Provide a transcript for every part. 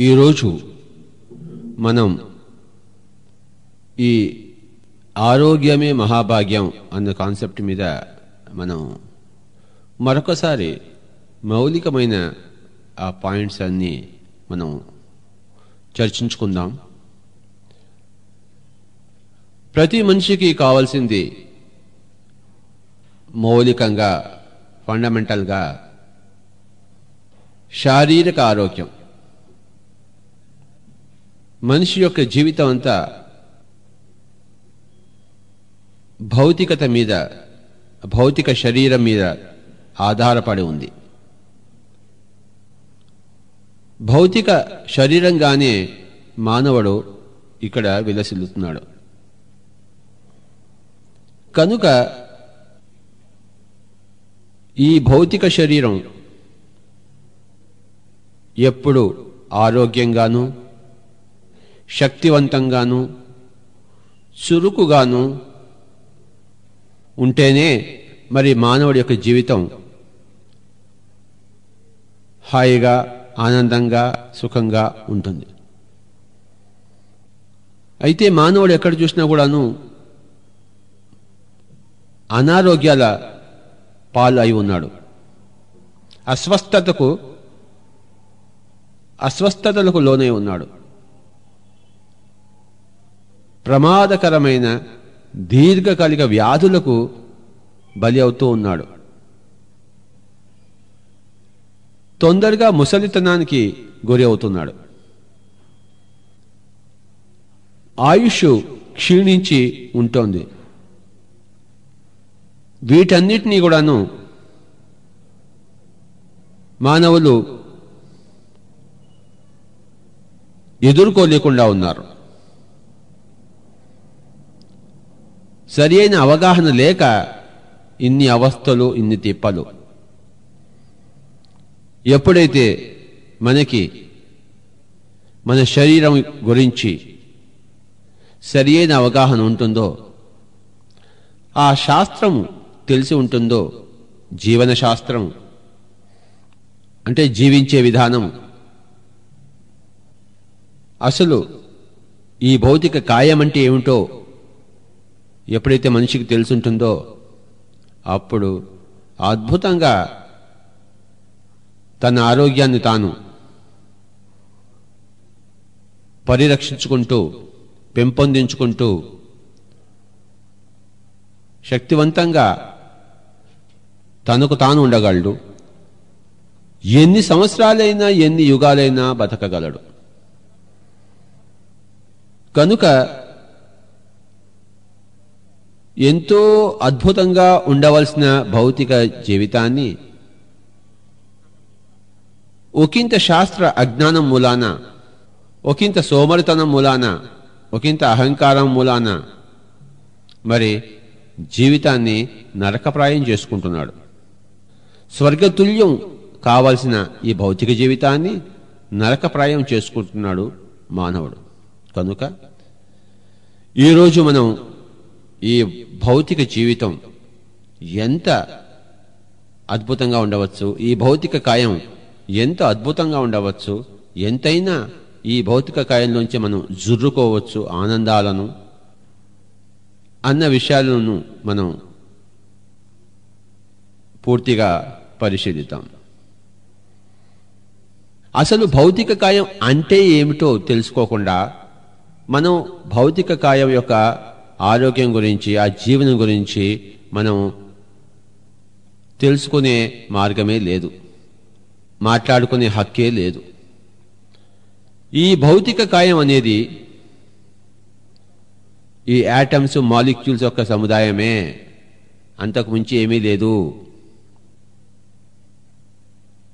ఈరోజు మనం ఈ ఆరోగ్యమే మహాభాగ్యం అన్న కాన్సెప్ట్ మీద మనం మరొకసారి మౌలికమైన ఆ పాయింట్స్ అన్నీ మనం చర్చించుకుందాం. ప్రతి మనిషికి కావాల్సింది మౌలికంగా ఫండమెంటల్గా శారీరక ఆరోగ్యం. మనిషి యొక్క జీవితం అంతా భౌతికత మీద, భౌతిక శరీరం మీద ఆధారపడి ఉంది. భౌతిక శరీరంగానే మానవుడు ఇక్కడ విలసిల్లుతున్నాడు. కనుక ఈ భౌతిక శరీరం ఎప్పుడు ఆరోగ్యంగాను, శక్తివంతంగాను, చురుకుగాను ఉంటేనే మరి మానవుడి యొక్క జీవితం హాయిగా, ఆనందంగా, సుఖంగా ఉంటుంది. అయితే మానవుడు ఎక్కడ చూసినా కూడాను అనారోగ్యాల పాలు అయి ఉన్నాడు. అస్వస్థతలకు లోనై ఉన్నాడు. ప్రమాదకరమైన దీర్ఘకాలిక వ్యాధులకు బలి అవుతూ ఉన్నాడు. తొందరగా ముసలితనానికి గురి అవుతున్నాడు. ఆయుష్ క్షీణించి ఉంటుంది. వీటన్నిటినీ కూడాను మానవులు ఎదుర్కోలేకుండా ఉన్నారు. సరి అయిన అవగాహన లేక ఇన్ని అవస్థలు, ఇన్ని తిప్పలు. ఎప్పుడైతే మనకి మన శరీరం గురించి సరి అయిన అవగాహన ఉంటుందో, ఆ శాస్త్రం తెలిసి ఉంటుందో, జీవన శాస్త్రం అంటే జీవించే విధానం, అసలు ఈ భౌతిక కాయం అంటే ఏమిటో ఎప్పుడైతే మనిషికి తెలుసుంటుందో అప్పుడు అద్భుతంగా తన ఆరోగ్యాన్ని తాను పరిరక్షించుకుంటూ, పెంపొందించుకుంటూ, శక్తివంతంగా తనకు తాను ఉండగలడు. ఎన్ని సంవత్సరాలైనా, ఎన్ని యుగాలైనా బతకగలడు. కనుక ఎంతో అద్భుతంగా ఉండవలసిన భౌతిక జీవితాన్ని ఒకంత శాస్త్ర అజ్ఞానం మూలాన, ఒకంత సోమరితనం మూలాన, ఒకంత అహంకారం మూలాన మరి జీవితాన్ని నరకప్రాయం చేసుకుంటున్నాడు. స్వర్గతుల్యం కావలసిన ఈ భౌతిక జీవితాన్ని నరకప్రాయం చేసుకుంటున్నాడు మానవుడు. కనుక ఈరోజు మనం ఈ భౌతిక జీవితం ఎంత అద్భుతంగా ఉండవచ్చు, ఈ భౌతిక కాయం ఎంత అద్భుతంగా ఉండవచ్చు, ఎంతైనా ఈ భౌతిక కాయంలోంచి మనం జుర్రుకోవచ్చు ఆనందాలను అన్న విషయాలను మనం పూర్తిగా పరిశీలిద్దాం. అసలు భౌతిక కాయం అంటే ఏమిటో తెలుసుకోకుండా మనం భౌతిక కాయం యొక్క ఆరోగ్యం గురించి, ఆ జీవనం గురించి మనం తెలుసుకునే మార్గమే లేదు, మాట్లాడుకునే హక్కే లేదు. ఈ భౌతిక కాయం అనేది ఈ యాటమ్స్, మాలిక్యూల్స్ యొక్క సముదాయమే, అంతకు మించి ఏమీ లేదు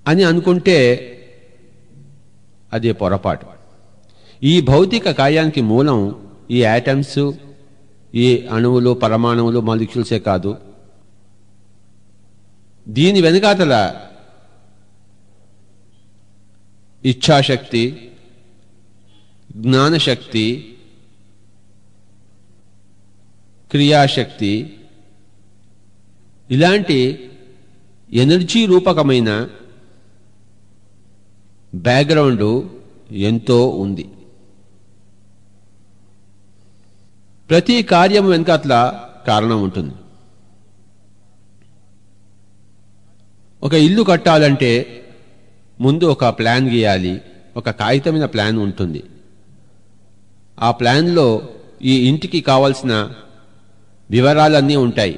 అని అనుకుంటే అది పొరపాటు. ఈ భౌతిక కాయానికి మూలం ఈ యాటమ్స్, ఈ అణువులు, పరమాణువులు, మాలిక్యూల్సే కాదు. దీని వెనుకాతల ఇచ్ఛాశక్తి, జ్ఞానశక్తి, క్రియాశక్తి, ఇలాంటి ఎనర్జీ రూపకమైన బ్యాక్గ్రౌండ్ ఎంతో ఉంది. ప్రతి కార్యం వెనకాతల కారణం ఉంటుంది. ఒక ఇల్లు కట్టాలంటే ముందు ఒక ప్లాన్ గీయాలి, ఒక కాగితమైన ప్లాన్ ఉంటుంది. ఆ ప్లాన్లో ఈ ఇంటికి కావాల్సిన వివరాలన్నీ ఉంటాయి.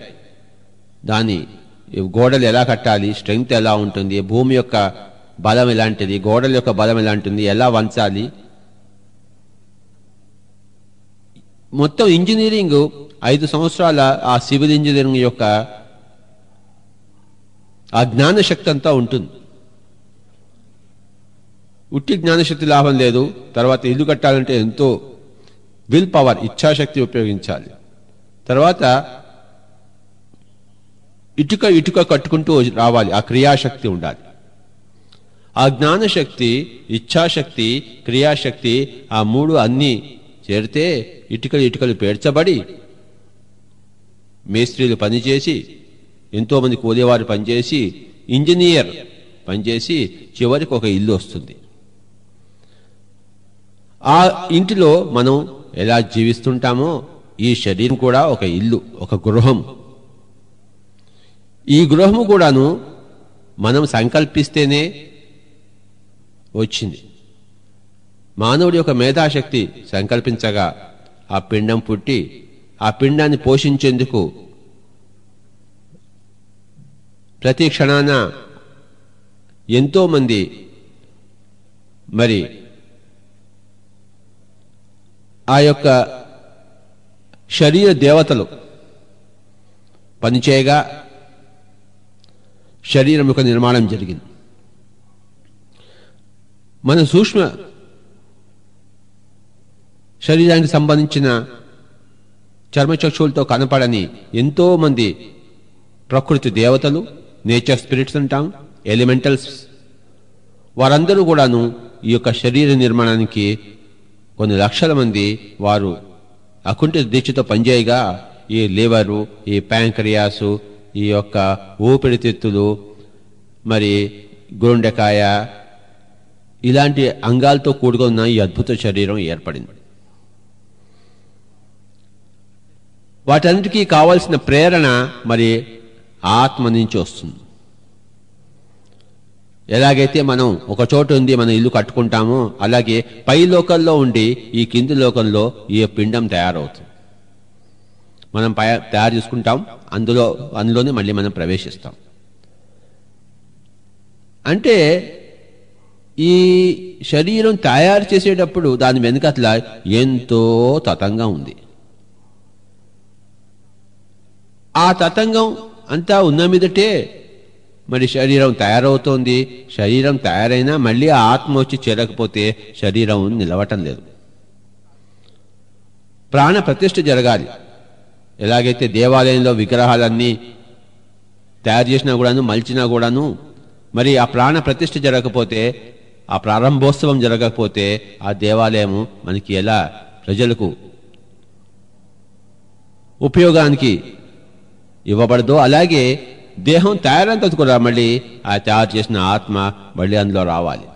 దాని గోడలు ఎలా కట్టాలి, స్ట్రెంగ్త్ ఎలా ఉంటుంది, భూమి యొక్క బలం ఎలాంటిది, గోడల యొక్క బలం ఎలాంటిది, ఎలా వంచాలి. మొత్తం ఇంజనీరింగ్ 5 సంవత్సరాల ఆ సివిల్ ఇంజనీరింగ్ యొక్క ఆ జ్ఞానశక్తి అంతా ఉంటుంది. ఉట్టి జ్ఞానశక్తి లాభం లేదు. తర్వాత ఇల్లు కట్టాలంటే ఎంతో విల్ పవర్, ఇచ్ఛాశక్తి ఉపయోగించాలి. తర్వాత ఇటుక కట్టుకుంటూ రావాలి, ఆ క్రియాశక్తి ఉండాలి. ఆ జ్ఞానశక్తి, ఇచ్ఛాశక్తి, క్రియాశక్తి, ఆ 3 అన్నీ చేరితే ఇటుకలు పేర్చబడి మేస్త్రీలు పనిచేసి, ఎంతోమంది కూలేవారు పనిచేసి, ఇంజనీర్ పనిచేసి చివరికి ఒక ఇల్లు వస్తుంది. ఆ ఇంటిలో మనం ఎలా జీవిస్తుంటామో ఈ శరీరం కూడా ఒక ఇల్లు, ఒక గృహం. ఈ గృహము కూడాను మనం సంకల్పిస్తేనే వచ్చింది. మానవుడి యొక్క మేధాశక్తి సంకల్పించగా ఆ పిండం పుట్టి ఆ పిండాన్ని పోషించేందుకు ప్రతి క్షణాన ఎంతోమంది మరి ఆ యొక్క శరీర దేవతలు పనిచేయగా శరీరం యొక్క నిర్మాణం జరిగింది. మన సూక్ష్మ శరీరానికి సంబంధించిన చర్మచక్షువులతో కనపడని ఎంతో మంది ప్రకృతి దేవతలు, నేచర్ స్పిరిట్స్ అంటాం, ఎలిమెంటల్స్, వారందరూ కూడాను ఈ యొక్క శరీర నిర్మాణానికి కొన్ని లక్షల మంది వారు అకుంఠిత దీక్షతో పనిచేయగా ఈ లివరు, ఈ ప్యాంక్రియాసు, ఈ యొక్క ఊపిరితిత్తులు, మరి గుండెకాయ, ఇలాంటి అంగాలతో కూడుకున్న ఈ అద్భుత శరీరం ఏర్పడింది. వాటన్నిటికీ కావాల్సిన ప్రేరణ మరి ఆత్మ నుంచి వస్తుంది. ఎలాగైతే మనం ఒక చోటు ఉంది మనం ఇల్లు కట్టుకుంటామో అలాగే పై లోకంలో ఉండి ఈ కింది లోకంలో ఈ పిండం తయారవుతుంది. మనం తయారు చేసుకుంటాం, అందులోనే మళ్ళీ మనం ప్రవేశిస్తాం. అంటే ఈ శరీరం తయారు చేసేటప్పుడు దాని వెనుకట్ల ఎంతో తతంగం ఉంది. ఆ తతంగం అంతా ఉన్న మీదటే మరి శరీరం తయారవుతోంది. శరీరం తయారైనా మళ్ళీ ఆ ఆత్మ వచ్చి చేరకపోతే శరీరం నిలవటం లేదు. ప్రాణ ప్రతిష్ఠ జరగాలి. ఎలాగైతే దేవాలయంలో విగ్రహాలన్నీ తయారు చేసినా కూడాను, మలిచినా కూడాను, మరి ఆ ప్రాణ ప్రతిష్ఠ జరగకపోతే, ఆ ప్రారంభోత్సవం జరగకపోతే ఆ దేవాలయము మనకి ఎలా ప్రజలకు ఉపయోగానికి ఇవ్వబడదో అలాగే దేహం తయారంత కూడా మళ్ళీ ఆ తయారు చేసిన ఆత్మ మళ్ళీ అందులో రావాలి.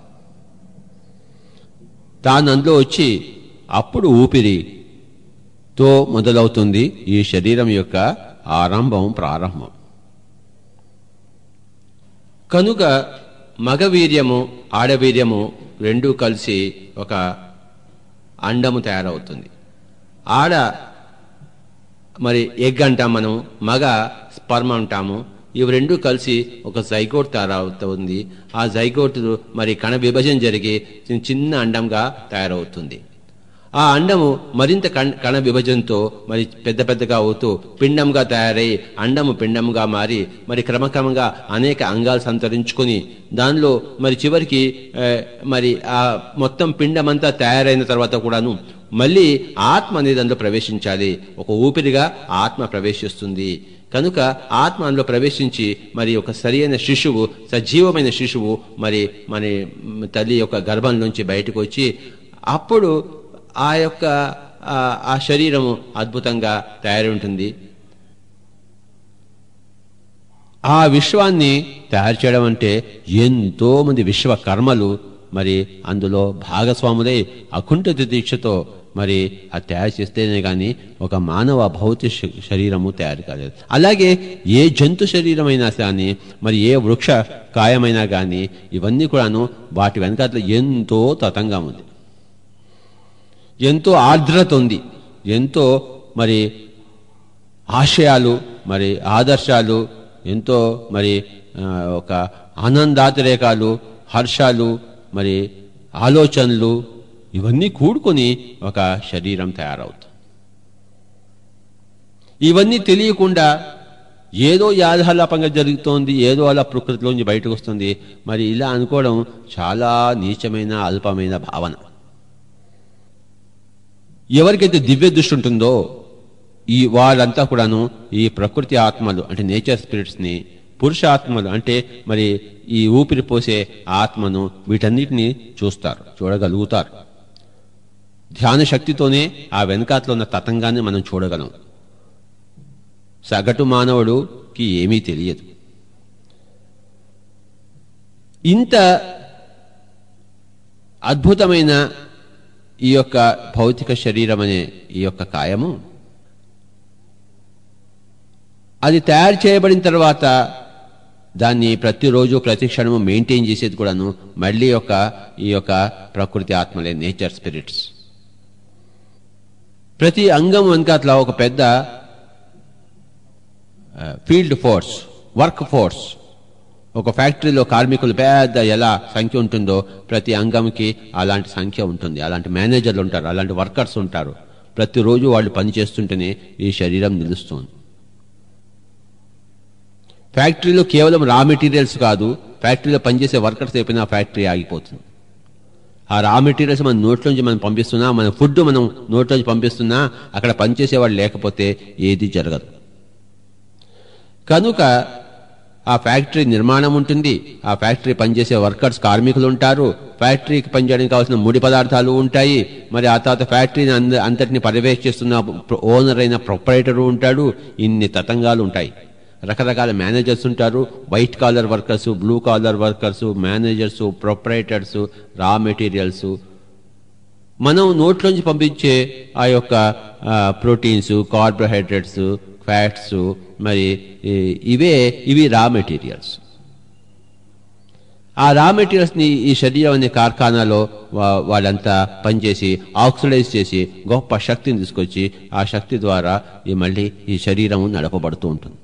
తాను అందులో వచ్చి అప్పుడు ఊపిరితో మొదలవుతుంది ఈ శరీరం యొక్క ప్రారంభం. కనుక మగవీర్యము ఆడవీర్యము రెండూ కలిసి ఒక అండము తయారవుతుంది. ఆడ మరి ఎగ్ అంటాం మనం, మగ స్పర్మ అంటాము. ఇవి రెండు కలిసి ఒక జైగోట్ తయారవుతుంది. ఆ జైగోట్ మరి కణ విభజన జరిగి చిన్న అండంగా తయారవుతుంది. ఆ అండము మరింత కణ విభజనతో మరి పెద్దగా అవుతూ పిండంగా తయారై అండము పిండంగా మారి మరి క్రమక్రమంగా అనేక అంగాలు సంతరించుకొని దానిలో మరి చివరికి మరి ఆ మొత్తం పిండమంతా తయారైన తర్వాత కూడాను మళ్ళీ ఆత్మ అనేది అందులో ప్రవేశించాలి. ఒక ఊపిరిగా ఆత్మ ప్రవేశిస్తుంది. కనుక ఆత్మ అందులో ప్రవేశించి మరి ఒక సరైన శిశువు, సజీవమైన శిశువు మరి మన తల్లి యొక్క గర్భం నుంచి బయటకు వచ్చి అప్పుడు ఆ యొక్క ఆ శరీరము అద్భుతంగా తయారై ఉంటుంది. ఆ విశ్వాన్ని తయారు చేయడం అంటే ఎంతో మంది విశ్వకర్మలు మరి అందులో భాగస్వాములై అకుంఠిత దీక్షతో మరి అది తయారు చేస్తేనే కానీ ఒక మానవ భౌతిక శరీరము తయారు కాలేదు. అలాగే ఏ జంతు శరీరమైనా కానీ మరి ఏ వృక్ష కాయమైనా కానీ ఇవన్నీ కూడాను వాటి వెనకాల ఎంతో తతంగా ఉంది, ఎంతో ఆర్ద్రత ఉంది, ఎంతో మరి ఆశయాలు మరి ఆదర్శాలు, ఎంతో మరి ఒక ఆనందాతిరేకాలు, హర్షాలు, మరి ఆలోచనలు ఇవన్నీ కూడుకొని ఒక శరీరం తయారవుతుంది. ఇవన్నీ తెలియకుండా ఏదో యాదహలాపంగా జరుగుతోంది, ఏదో అలా ప్రకృతిలోంచి బయటకు వస్తుంది. మరి ఇలా అనుకోవడం చాలా నీచమైన అల్పమైన భావన. ఎవరికైతే దివ్య దృష్టి ఉంటుందో వాళ్ళంతా కూడాను ఈ ప్రకృతి ఆత్మలు అంటే నేచర్ స్పిరిట్స్ని, పురుషాత్మలు అంటే మరి ఈ ఊపిరి పోసే ఆత్మను వీటన్నిటిని చూస్తారు, చూడగలుగుతారు. ధ్యాన శక్తితోనే ఆ వెనకాతలో ఉన్న తతంగాన్ని మనం చూడగలం. సగటు మానవుడికి ఏమీ తెలియదు. ఇంత అద్భుతమైన ఈ యొక్క భౌతిక శరీరం అనే ఈ యొక్క కాయము అది తయారు చేయబడిన తర్వాత దాన్ని ప్రతిరోజు ప్రతి క్షణము మెయింటైన్ చేసేది కూడాను మళ్ళీ ఈ యొక్క ప్రకృతి ఆత్మలే, నేచర్ స్పిరిట్స్. ప్రతి అంగం వెనకాతల ఒక పెద్ద ఫీల్డ్ ఫోర్స్, వర్క్ ఫోర్స్. ఒక ఫ్యాక్టరీలో కార్మికులు పెద్ద ఎలా సంఖ్య ఉంటుందో ప్రతి అంగంకి అలాంటి సంఖ్య ఉంటుంది. అలాంటి మేనేజర్లు ఉంటారు, అలాంటి వర్కర్స్ ఉంటారు. ప్రతిరోజు వాళ్ళు పనిచేస్తుంటేనే ఈ శరీరం నిలుస్తుంది. ఫ్యాక్టరీలో కేవలం రా మెటీరియల్స్ కాదు, ఫ్యాక్టరీలో పనిచేసే వర్కర్స్ అయిపోయినా ఫ్యాక్టరీ ఆగిపోతుంది. ఆ రా మెటీరియల్స్ మన నోట్లోంచి మనం పంపిస్తున్నా, మన ఫుడ్ మనం నోట్లోంచి పంపిస్తున్నా, అక్కడ పనిచేసేవాళ్ళు లేకపోతే ఏది జరగదు. కనుక ఆ ఫ్యాక్టరీ నిర్మాణం ఉంటుంది, ఆ ఫ్యాక్టరీ పనిచేసే వర్కర్స్ కార్మికులు ఉంటారు, ఫ్యాక్టరీకి పనిచేయడానికి కావాల్సిన ముడి పదార్థాలు ఉంటాయి. మరి ఆ తర్వాత ఫ్యాక్టరీని అంతటిని పర్యవేక్షిస్తున్న ఓనర్ అయిన ప్రొపరేటరు ఉంటాడు. ఇన్ని తతంగాలు ఉంటాయి. రకరకాల మేనేజర్స్ ఉంటారు, white collar workers, blue collar workers, managers, proprietors, రా మెటీరియల్స్. మనం నోట్లోంచి పంపించే ఆ యొక్క ప్రోటీన్స్, కార్బోహైడ్రేట్స్, ఫ్యాట్స్, మరి ఇవి రా మెటీరియల్స్. ఆ రా మెటీరియల్స్ని ఈ శరీరం అనే కార్ఖానాలో వాళ్ళంతా పనిచేసి ఆక్సిడైజ్ చేసి గొప్ప శక్తిని తీసుకొచ్చి ఆ శక్తి ద్వారా మళ్ళీ ఈ శరీరము నడపబడుతూ ఉంటుంది.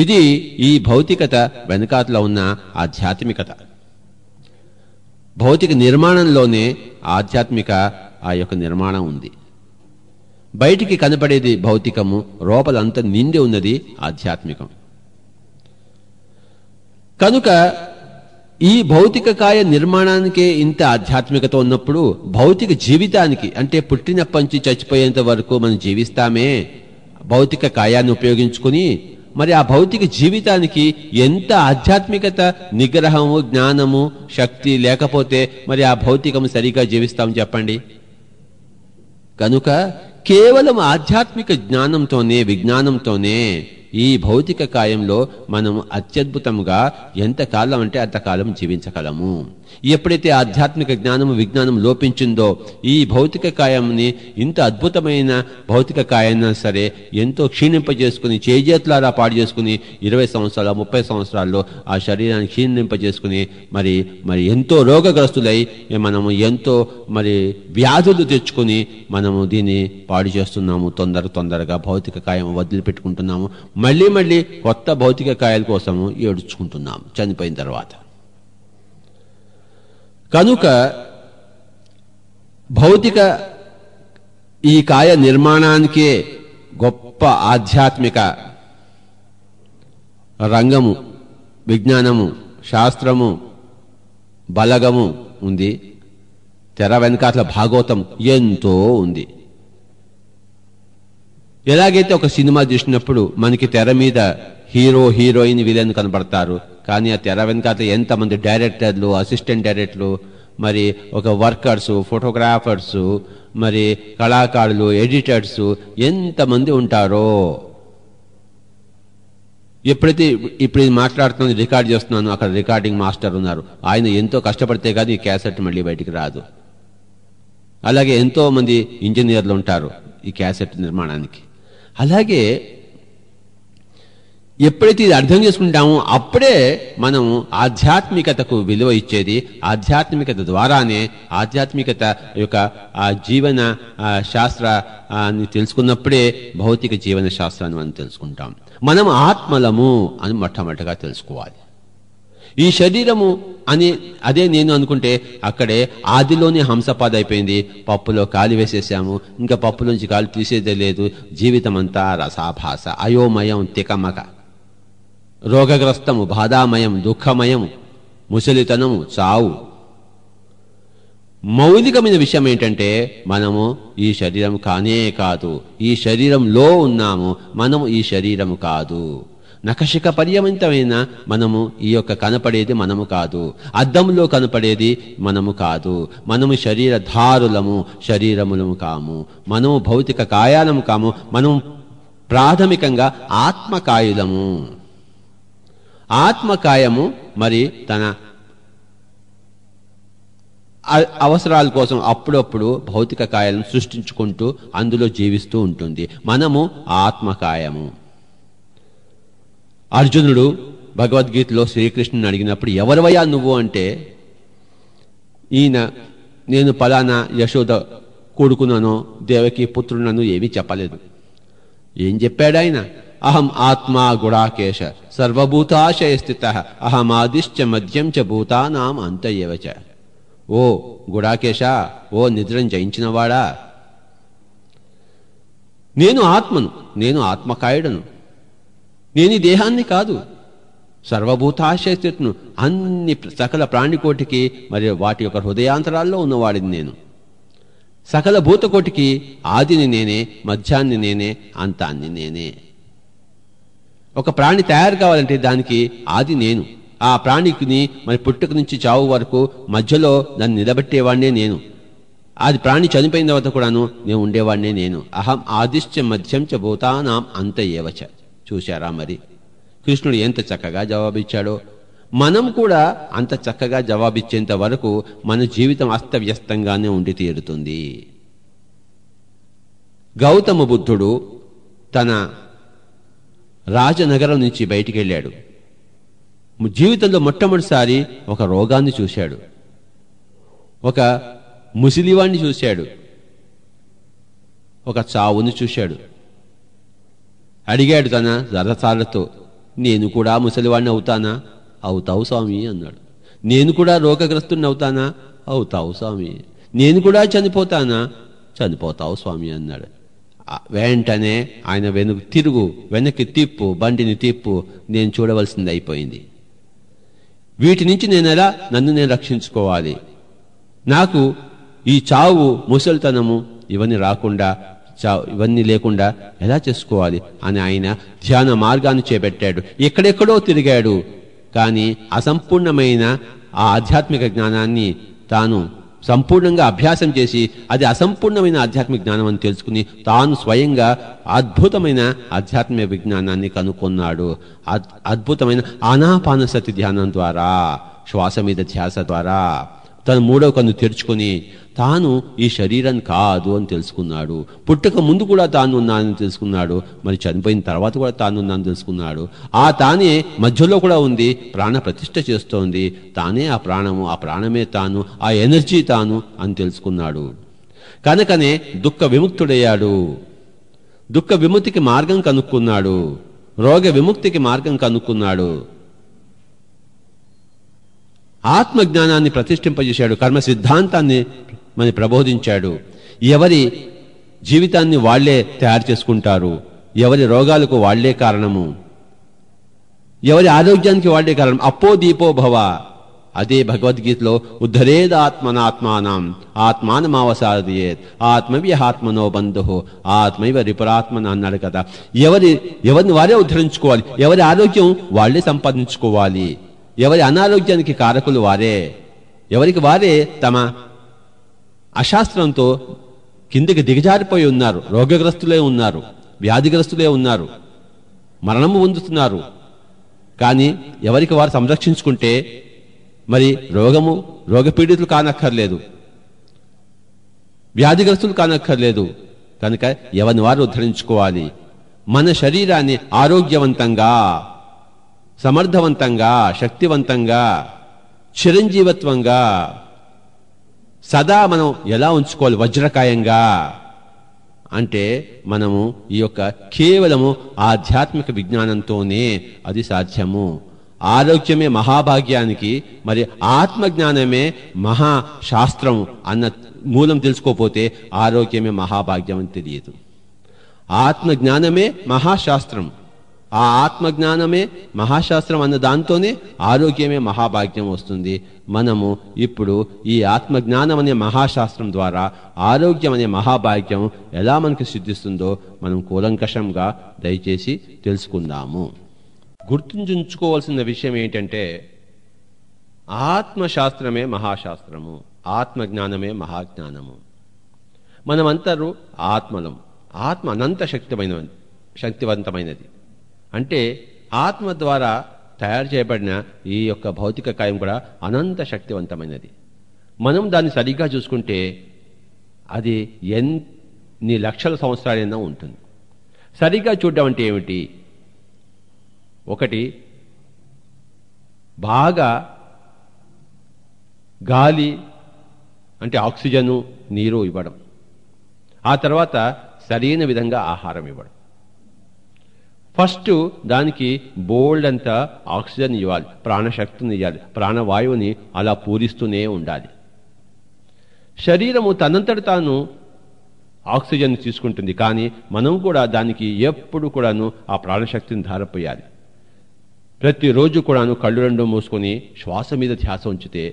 ఇది ఈ భౌతికత వెనకాతలో ఉన్న ఆధ్యాత్మికత. భౌతిక నిర్మాణంలోనే ఆధ్యాత్మిక ఆ యొక్క నిర్మాణం ఉంది. బయటికి కనపడేది భౌతికము, లోపలంతా నిండి ఉన్నది ఆధ్యాత్మికం. కనుక ఈ భౌతిక కాయ నిర్మాణానికే ఇంత ఆధ్యాత్మికత ఉన్నప్పుడు భౌతిక జీవితానికి అంటే పుట్టినప్పటి నుంచి చచ్చిపోయేంత వరకు మనం జీవిస్తామే భౌతిక కాయాన్ని ఉపయోగించుకుని, మరి ఆ భౌతిక జీవితానికి ఎంత ఆధ్యాత్మికత, నిగ్రహము, జ్ఞానము, శక్తి లేకపోతే మరి ఆ భౌతికము సరిగా జీవిస్తాం చెప్పండి. కనుక కేవలం ఆధ్యాత్మిక జ్ఞానంతోనే, విజ్ఞానంతోనే ఈ భౌతిక కాయంలో మనం అత్యద్భుతంగా ఎంతకాలం అంటే అంతకాలం జీవించగలము. ఎప్పుడైతే ఆధ్యాత్మిక జ్ఞానము, విజ్ఞానం లోపించిందో ఈ భౌతిక కాయంని ఇంత అద్భుతమైన భౌతిక కాయైనా సరే ఎంతో క్షీణింపజేసుకుని, చేజేతులారా పాడు చేసుకుని 20 సంవత్సరాలు 30 సంవత్సరాల్లో ఆ శరీరాన్ని క్షీణింపజేసుకుని మరి ఎంతో రోగగ్రస్తులై మనము ఎంతో మరి వ్యాధులు తెచ్చుకుని మనము దీన్ని పాడు చేస్తున్నాము. తొందరగా భౌతిక కాయం వదిలిపెట్టుకుంటున్నాము. మళ్ళీ కొత్త భౌతిక కాయల కోసము ఏడ్చుకుంటున్నాము చనిపోయిన తర్వాత. కనుక భౌతిక ఈ కాయ నిర్మాణానికే గొప్ప ఆధ్యాత్మిక రంగము, విజ్ఞానము, శాస్త్రము, బలగము ఉంది. తెర వెనకాతల భాగవతం ఎంతో ఉంది. ఎలాగైతే ఒక సినిమా చూసినప్పుడు మనకి తెర మీద హీరో, హీరోయిన్, విలన్ కనబడతారు, కానీ ఆ తెర వెనకాతల ఎంతమంది డైరెక్టర్లు, అసిస్టెంట్ డైరెక్టర్లు, మరి ఒక వర్కర్స్, ఫోటోగ్రాఫర్స్, మరి కళాకారులు, ఎడిటర్స్ ఎంతమంది ఉంటారో. ఎప్పుడైతే ఇప్పుడు ఇది మాట్లాడుతున్నాను, రికార్డ్ చేస్తున్నాను, అక్కడ రికార్డింగ్ మాస్టర్ ఉన్నారు, ఆయన ఎంతో కష్టపడితే కానీ ఈ క్యాసెట్ మళ్ళీ బయటికి రాదు. అలాగే ఎంతో మంది ఇంజనీర్లు ఉంటారు ఈ క్యాసెట్ నిర్మాణానికి. అలాగే ఎప్పుడైతే ఇది అర్థం చేసుకుంటామో అప్పుడే మనం ఆధ్యాత్మికతకు విలువ ఇచ్చేది. ఆధ్యాత్మికత ద్వారానే ఆధ్యాత్మికత యొక్క ఆ జీవన శాస్త్రాన్ని తెలుసుకున్నప్పుడే భౌతిక జీవన శాస్త్రాన్ని మనం తెలుసుకుంటాం. మనం ఆత్మలము అని మొట్టమొదటిగా తెలుసుకోవాలి. ఈ శరీరము అని అదే నేను అనుకుంటే అక్కడే ఆదిలోనే హంసపాద అయిపోయింది. పప్పులో కాలి వేసేసాము, ఇంకా పప్పులోంచి కాలు తీసేదే లేదు. జీవితం అంతా రసాభాస, అయోమయం, తికమక, రోగగ్రస్తము, బాధామయం, దుఃఖమయం, ముసలితనము, చావు. మౌలికమైన విషయం ఏంటంటే మనము ఈ శరీరం కానే కాదు, ఈ శరీరంలో ఉన్నాము, మనము ఈ శరీరము కాదు. నఖశిఖ పర్యవంతమైన మనము ఈ యొక్క కనపడేది మనము కాదు, అద్దంలో కనపడేది మనము కాదు. మనము శరీరధారులము, శరీరములము కాము. మనము భౌతిక కాయాలము కాము. మనము ప్రాథమికంగా ఆత్మకాయులము. ఆత్మకాయము మరి తన అవసరాల కోసం అప్పుడప్పుడు భౌతిక కాయాలను సృష్టించుకుంటూ అందులో జీవిస్తూ ఉంటుంది. మనము ఆత్మకాయము. అర్జునుడు భగవద్గీతలో శ్రీకృష్ణుని అడిగినప్పుడు ఎవరివయ్యా నువ్వు అంటే, ఈయన నేను పలానా యశోద కొడుకునను దేవకి పుత్రునను ఏమీ చెప్పలేదు. ఏం చెప్పాడు ఆయన? అహం ఆత్మా గుడాకేశ సర్వభూతాశయ స్థిత అహమాదిశ్చ మధ్యం చ భూతానాం అంత ఏవచ. ఓ గుడాకేశ, ఓ నిద్రను జయించినవాడా, నేను ఆత్మను, నేను ఆత్మకాయుడను, నేను ఈ దేహాన్ని కాదు, సర్వభూతాశయ స్థితిను, అన్ని సకల ప్రాణికోటికి మరి వాటి యొక్క హృదయాంతరాల్లో ఉన్నవాడిని నేను. సకల భూతకోటికి ఆదిని నేనే, మధ్యాన్ని నేనే, అంతాన్ని నేనే. ఒక ప్రాణి తయారు కావాలంటే దానికి ఆది నేను. ఆ ప్రాణిని మరి పుట్టుక నుంచి చావు వరకు మధ్యలో దాన్ని నిలబెట్టేవాడినే నేను. అది ప్రాణి చనిపోయిన తర్వాత కూడాను నేను ఉండేవాడినే నేను. అహం ఆదిశ్చ మధ్యం చ భూతానాం అంత ఏవచ. చూశారా మరి కృష్ణుడు ఎంత చక్కగా జవాబిచ్చాడో. మనం కూడా అంత చక్కగా జవాబిచ్చేంత వరకు మన జీవితం అస్తవ్యస్తంగానే ఉండి తీరుతుంది. గౌతమ బుద్ధుడు తన రాజనగరం నుంచి బయటికి వెళ్ళాడు. జీవితంలో మొట్టమొదటిసారి ఒక రోగాన్ని చూశాడు, ఒక ముసిలివాణ్ణి చూశాడు, ఒక చావుని చూశాడు. అడిగాడు తన రథసాలతో, నేను కూడా ముసలివాణ్ణి అవుతానా? అవుతావు స్వామి అన్నాడు. నేను కూడా రోగగ్రస్తుని అవుతానా? అవుతావు స్వామి. నేను కూడా చనిపోతానా? చనిపోతావు స్వామి అన్నాడు. వెంటనే ఆయన వెనక్కి తిప్పు, బండిని తిప్పు, నేను చూడవలసింది అయిపోయింది. వీటి నుంచి నన్ను నేను రక్షించుకోవాలి. నాకు ఈ చావు, ముసలితనము ఇవన్నీ రాకుండా, ఇవన్నీ లేకుండా ఎలా చేసుకోవాలి అని ఆయన ధ్యాన మార్గాన్ని చేపట్టాడు. ఎక్కడెక్కడో తిరిగాడు, కానీ అసంపూర్ణమైన ఆ ఆధ్యాత్మిక జ్ఞానాన్ని తాను సంపూర్ణంగా అభ్యాసం చేసి అది అసంపూర్ణమైన ఆధ్యాత్మిక జ్ఞానం అని తెలుసుకుని తాను స్వయంగా అద్భుతమైన ఆధ్యాత్మిక విజ్ఞానాన్ని కనుక్కున్నాడు. అద్భుతమైన ఆనాపానసతి ధ్యానం ద్వారా, శ్వాస మీద ధ్యాస ద్వారా తన మూడవ కన్ను తెరుచుకొని తాను ఈ శరీరం కాదు అని తెలుసుకున్నాడు. పుట్టక ముందు కూడా తాను ఉన్నానని తెలుసుకున్నాడు. మరి చనిపోయిన తర్వాత కూడా తాను ఉన్నానని తెలుసుకున్నాడు. ఆ తానే మధ్యలో కూడా ఉంది, ప్రాణ ప్రతిష్ఠ చేస్తోంది. తానే ఆ ప్రాణము, ఆ ప్రాణమే తాను, ఆ ఎనర్జీ తాను అని తెలుసుకున్నాడు. కనుకనే దుఃఖ విముక్తుడయ్యాడు. దుఃఖ విముక్తికి మార్గం కనుక్కున్నాడు. రోగ విముక్తికి మార్గం కనుక్కున్నాడు. ఆత్మజ్ఞానాన్ని ప్రతిష్ఠింపజేశాడు. కర్మ సిద్ధాంతాన్ని మన ప్రబోధించాడు. ఎవరి జీవితాన్ని వాళ్లే తయారు చేసుకుంటారు, ఎవరి రోగాలకు వాళ్లే కారణము, ఎవరి ఆరోగ్యానికి వాళ్లే కారణం. అప్పో దీపో భవ. అదే భగవద్గీతలో ఉద్ధరేదాత్మనాత్మానం ఆత్మానమావసాదయేత్ ఆత్మవ్యహాత్మనో బంధు ఆత్మైవ రిపురాత్మన అన్నాడు కదా. ఎవరిని వారే ఉద్ధరించుకోవాలి, ఎవరి ఆరోగ్యం వాళ్లే సంపాదించుకోవాలి, ఎవరి అనారోగ్యానికి కారకులు వారే, ఎవరికి వారే తమ అశాస్త్రంతో కిందికి దిగజారిపోయి ఉన్నారు. రోగగ్రస్తులే ఉన్నారు, వ్యాధిగ్రస్తులే ఉన్నారు, మరణము పొందుతున్నారు. కానీ ఎవరికి వారు సంరక్షించుకుంటే మరి రోగపీడితులు కానక్కర్లేదు, వ్యాధిగ్రస్తులు కానక్కర్లేదు. కనుక ఎవరిని వారు ఉద్ధరించుకోవాలి. మన శరీరాన్ని ఆరోగ్యవంతంగా, సమర్థవంతంగా, శక్తివంతంగా, చిరంజీవత్వంగా సదా మనం ఎలా ఉంచుకోవాలి? వజ్రకాయంగా అంటే మనము ఈ యొక్క కేవలము ఆధ్యాత్మిక విజ్ఞానంతోనే అది సాధ్యము. ఆరోగ్యమే మహాభాగ్యానికి మరి ఆత్మజ్ఞానమే మహాశాస్త్రం అన్న మూలం తెలుసుకోపోతే ఆరోగ్యమే మహాభాగ్యం అని తెలియదు. ఆత్మజ్ఞానమే మహాశాస్త్రం, ఆ ఆత్మజ్ఞానమే మహాశాస్త్రం అన్న దాంతోనే ఆరోగ్యమే మహాభాగ్యం వస్తుంది. మనము ఇప్పుడు ఈ ఆత్మజ్ఞానం అనే మహాశాస్త్రం ద్వారా ఆరోగ్యం అనే మహాభాగ్యం ఎలా మనకు సిద్ధిస్తుందో మనం కూలంకషంగా దయచేసి తెలుసుకుందాము. గుర్తుంచుకోవాల్సిన విషయం ఏంటంటే ఆత్మశాస్త్రమే మహాశాస్త్రము, ఆత్మజ్ఞానమే మహాజ్ఞానము. మనమంతరూ ఆత్మలం. ఆత్మ అనంత శక్తివంతమైనది. అంటే ఆత్మ ద్వారా తయారు చేయబడిన ఈ యొక్క భౌతిక కాయం కూడా అనంత శక్తివంతమైనది. మనం దాన్ని సరిగ్గా చూసుకుంటే అది ఎన్ని లక్షల సంవత్సరాలైనా ఉంటుంది. సరిగ్గా చూడడం అంటే ఏమిటి? ఒకటి, బాగా గాలి అంటే ఆక్సిజను, నీరు ఇవ్వడం. ఆ తర్వాత సరైన విధంగా ఆహారం ఇవ్వడం. ఫస్ట్ దానికి బోల్డ్ అంతా ఆక్సిజన్ ఇవ్వాలి, ప్రాణశక్తిని ఇవ్వాలి, ప్రాణవాయువుని అలా పూరిస్తూనే ఉండాలి. శరీరము తనంతట తాను ఆక్సిజన్ తీసుకుంటుంది, కానీ మనం కూడా దానికి ఎప్పుడు కూడాను ఆ ప్రాణశక్తిని ధారపోయాలి. ప్రతిరోజు కూడాను కళ్ళు రెండు మూసుకొని శ్వాస మీద ధ్యాస ఉంచితే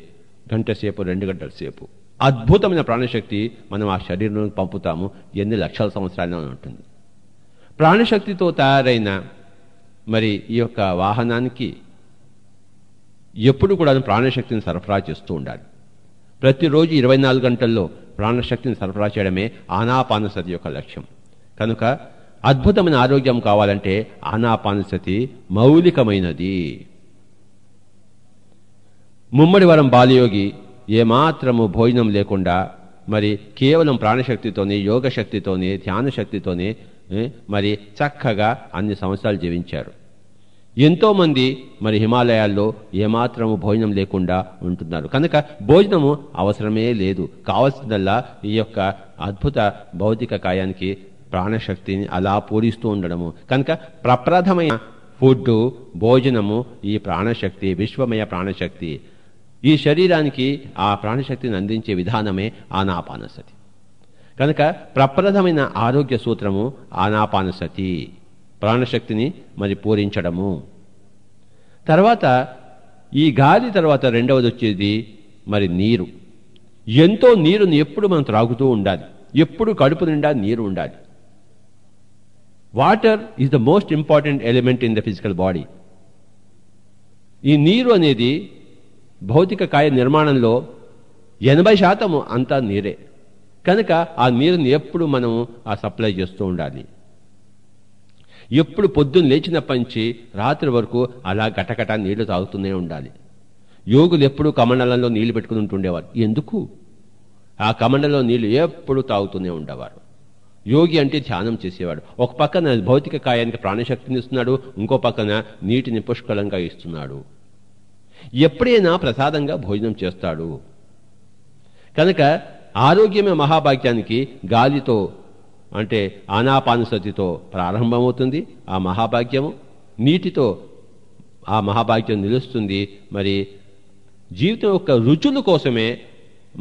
గంట సేపు, 2 గంటల సేపు అద్భుతమైన ప్రాణశక్తి మనం ఆ శరీరంలో పంపుతాము. ఎన్ని లక్షల సంవత్సరాలు ఉంటుంది. ప్రాణశక్తితో తయారైన మరి ఈ యొక్క వాహనానికి ఎప్పుడు కూడా ప్రాణశక్తిని సరఫరా చేస్తూ ఉండాలి. ప్రతిరోజు 24 గంటల్లో ప్రాణశక్తిని సరఫరా చేయడమే ఆనాపానసతి యొక్క లక్ష్యం. కనుక అద్భుతమైన ఆరోగ్యం కావాలంటే ఆనాపానసతి మౌలికమైనది. ముమ్మడివరం బాలయోగి ఏమాత్రము భోజనం లేకుండా మరి కేవలం ప్రాణశక్తితోనే, యోగ శక్తితోనే, ధ్యాన శక్తితోనే మరి చక్కగా అన్ని సంవత్సరాలు జీవించారు. ఎంతోమంది మరి హిమాలయాల్లో ఏమాత్రము భోజనం లేకుండా ఉంటున్నారు. కనుక భోజనము అవసరమే లేదు. కావలసిందల్లా ఈ యొక్క అద్భుత భౌతిక కాయానికి ప్రాణశక్తిని అలా పూరిస్తూ ఉండడము. కనుక ప్రప్రథమైన ఫుడ్, భోజనము ఈ ప్రాణశక్తి, విశ్వమయ ప్రాణశక్తి. ఈ శరీరానికి ఆ ప్రాణశక్తిని అందించే విధానమే ఆనాపానసతి. కనుక ప్రప్రథమైన ఆరోగ్య సూత్రము ఆనాపానసతి, ప్రాణశక్తిని మరి పూరించడము. తర్వాత ఈ గాలి తర్వాత రెండవది వచ్చేది మరి నీరు. ఎంతో నీరుని ఎప్పుడు మనం త్రాగుతూ ఉండాలి. ఎప్పుడు కడుపు నిండా నీరు ఉండాలి. Water is the most important element in the physical body. ఈ నీరు అనేది భౌతిక కాయ నిర్మాణంలో 80% అంతా నీరే. కనుక ఆ నీరుని ఎప్పుడు మనం ఆ సప్లై చేస్తూ ఉండాలి. ఎప్పుడు పొద్దున్న లేచినప్పటి నుంచి రాత్రి వరకు అలా గటగట నీళ్లు తాగుతూనే ఉండాలి. యోగులు ఎప్పుడు కమండలంలో నీళ్లు పెట్టుకుని ఉంటుండేవారు. ఎందుకు? ఆ కమండలంలో నీళ్లు ఎప్పుడు తాగుతూనే ఉండేవారు. యోగి అంటే ధ్యానం చేసేవాడు. ఒక పక్కన భౌతిక కాయానికి ప్రాణశక్తిని ఇస్తున్నాడు, ఇంకో పక్కన నీటిని పుష్కలంగా ఇస్తున్నాడు. ఎప్పుడైనా ప్రసాదంగా భోజనం చేస్తాడు. కనుక ఆరోగ్యమే మహాభాగ్యానికి గాలితో అంటే ఆనాపానసతితో ప్రారంభమవుతుంది ఆ మహాభాగ్యము. నీటితో ఆ మహాభాగ్యం నిలుస్తుంది. మరి జీవితం యొక్క రుచుల కోసమే,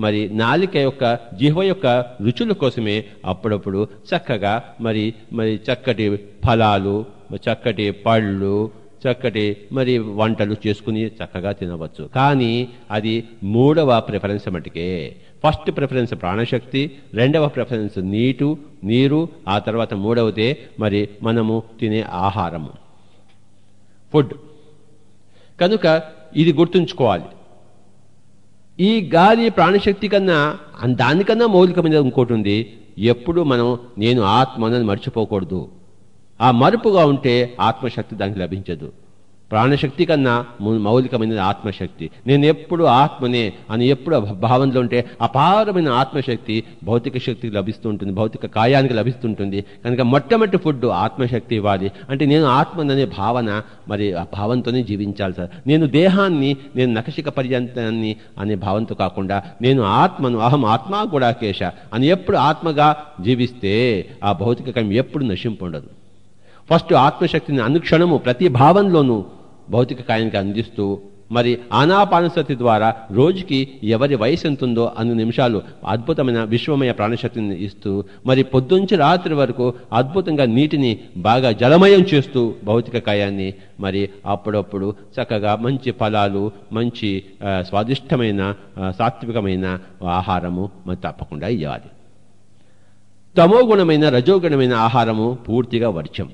మరి నాలిక యొక్క జిహ్వ యొక్క రుచుల కోసమే అప్పుడప్పుడు చక్కగా మరి మరి చక్కటి ఫలాలు, చక్కటి పళ్ళు, చక్కటి మరి వంటలు చేసుకుని చక్కగా తినవచ్చు. కానీ అది 3వ ప్రిఫరెన్స్ మటుకే. ఫస్ట్ ప్రిఫరెన్స్ ప్రాణశక్తి, 2వ ప్రిఫరెన్స్ నీరు, ఆ తర్వాత 3వదే మరి మనము తినే ఆహారము, ఫుడ్. కనుక ఇది గుర్తుంచుకోవాలి. ఈ గాలి ప్రాణశక్తి కన్నా దానికన్నా మౌలికమైన ఇంకోటి ఉంది. ఎప్పుడు మనం నేను ఆత్మనని మర్చిపోకూడదు. ఆ మరుపుగా ఉంటే ఆత్మశక్తి దానికి లభించదు. ప్రాణశక్తి కన్నా మౌలికమైనది ఆత్మశక్తి. నేను ఎప్పుడు ఆత్మనే అని ఎప్పుడు భావనలో ఉంటే అపారమైన ఆత్మశక్తి భౌతిక శక్తికి లభిస్తుంటుంది, భౌతిక కాయానికి లభిస్తుంటుంది. కనుక మొట్టమొదటి ఫుడ్ ఆత్మశక్తి ఇవ్వాలి. అంటే నేను ఆత్మననే భావన, మరి ఆ భావంతోనే జీవించాలి సార్. నేను దేహాన్ని, నేను నఖశిక పర్యంతాన్ని అనే భావంతో కాకుండా నేను ఆత్మను, అహం ఆత్మా గుడాకేశ అని ఎప్పుడు ఆత్మగా జీవిస్తే ఆ భౌతిక కాయం ఎప్పుడు నశింపుండదు. ఫస్ట్ ఆత్మశక్తిని అనుక్షణము ప్రతి భావంలోనూ భౌతిక కాయానికి అందిస్తూ, మరి ఆనాపానసతి ద్వారా రోజుకి ఎవరి వయసు ఎంతుందో అన్ని నిమిషాలు అద్భుతమైన విశ్వమయ ప్రాణశక్తిని ఇస్తూ, మరి పొద్దుంచి రాత్రి వరకు అద్భుతంగా నీటిని బాగా జలమయం చేస్తూ భౌతిక కాయాన్ని, మరి అప్పుడప్పుడు చక్కగా మంచి ఫలాలు, మంచి స్వాదిష్టమైన సాత్వికమైన ఆహారము మరి తప్పకుండా ఇవ్వాలి. తమోగుణమైన రజోగుణమైన ఆహారము పూర్తిగా వర్జ్యం.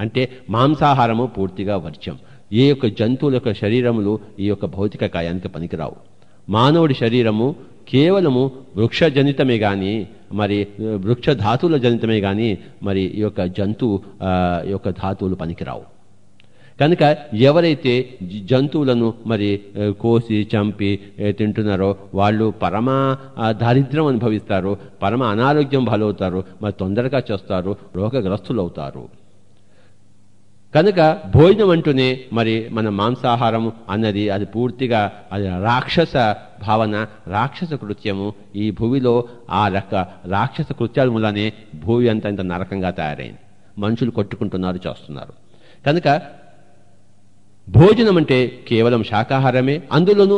అంటే మాంసాహారము పూర్తిగా వర్జ్యం. ఏ యొక్క జంతువుల యొక్క శరీరములు ఈ యొక్క భౌతిక కాయానికి పనికిరావు. మానవుడి శరీరము కేవలము వృక్షజనితమే కానీ, మరి వృక్ష ధాతువుల జనితమే కానీ, మరి ఈ యొక్క జంతువు యొక్క ధాతువులు పనికిరావు. కనుక ఎవరైతే జంతువులను మరి కోసి చంపి తింటున్నారో వాళ్ళు పరమ దారిద్ర్యం అనుభవిస్తారు, పరమ అనారోగ్యం పాలవుతారు, మరి తొందరగా చేస్తారు, రోగగ్రస్తులు అవుతారు. కనుక భోజనం అంటూనే మరి మన మాంసాహారం అన్నది అది పూర్తిగా అది రాక్షస భావన, రాక్షస కృత్యము. ఈ భూమిలో ఆ రాక్షస కృత్యాల మూలనే భూమి అంతా ఇంత నరకంగా తయారైంది. మనుషులు కొట్టుకుంటున్నారు, చేస్తున్నారు. కనుక భోజనం అంటే కేవలం శాకాహారమే, అందులోనూ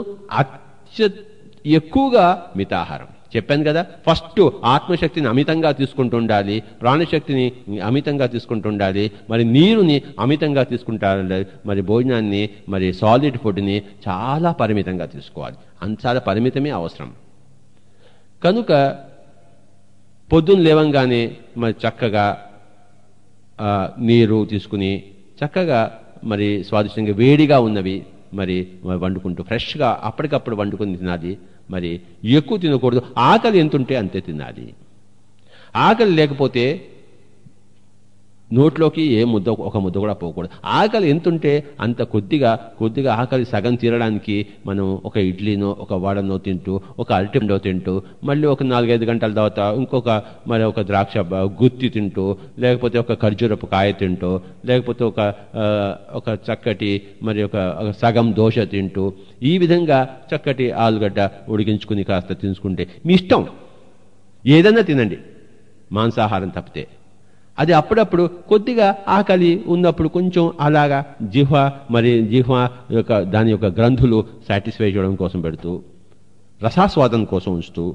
ఎక్కువగా మితాహారం. చెప్పాను కదా, ఫస్ట్ ఆత్మశక్తిని అమితంగా తీసుకుంటూ ఉండాలి, ప్రాణశక్తిని అమితంగా తీసుకుంటూ ఉండాలి, మరి నీరుని అమితంగా తీసుకుంటారు, మరి భోజనాన్ని, మరి సాలిడ్ ఫుడ్ని చాలా పరిమితంగా తీసుకోవాలి. చాలా పరిమితమే అవసరం. కనుక పొద్దున్న లేవంగానే మరి చక్కగా నీరు తీసుకుని చక్కగా మరి స్వాదిష్టంగా వేడిగా ఉన్నవి మరి వండుకుంటూ ఫ్రెష్గా అప్పటికప్పుడు వండుకొని తినాలి. మరి ఎక్కువ తినకూడదు. ఆకలి ఎంతుంటే అంతే తినాలి. ఆకలి లేకపోతే నోట్లోకి ఒక ముద్ద కూడా పోకూడదు. ఆకలి ఎంతుంటే అంత కొద్దిగా ఆకలి సగం తీరడానికి మనం ఒక ఇడ్లీనో ఒక వడనో తింటూ, ఒక అరటిపండో తింటూ, మళ్ళీ ఒక 4-5 గంటల తర్వాత మరి ఒక ద్రాక్ష గుత్తి తింటూ, లేకపోతే ఒక ఖర్జూరపు కాయ తింటూ, లేకపోతే ఒక చక్కటి మరి ఒక సగం దోశ తింటూ, ఈ విధంగా చక్కటి ఆలుగడ్డ ఉడికించుకుని కాస్త తీసుకుంటే మీ ఇష్టం, ఏదన్నా తినండి మాంసాహారం తప్పితే. అది అప్పుడప్పుడు కొద్దిగా ఆకలి ఉన్నప్పుడు కొంచెం అలాగా జిహ్వ యొక్క దాని యొక్క గ్రంథులు సాటిస్ఫై చేయడం కోసం పెడుతూ, రసాస్వాదం కోసం ఉంచుతూ,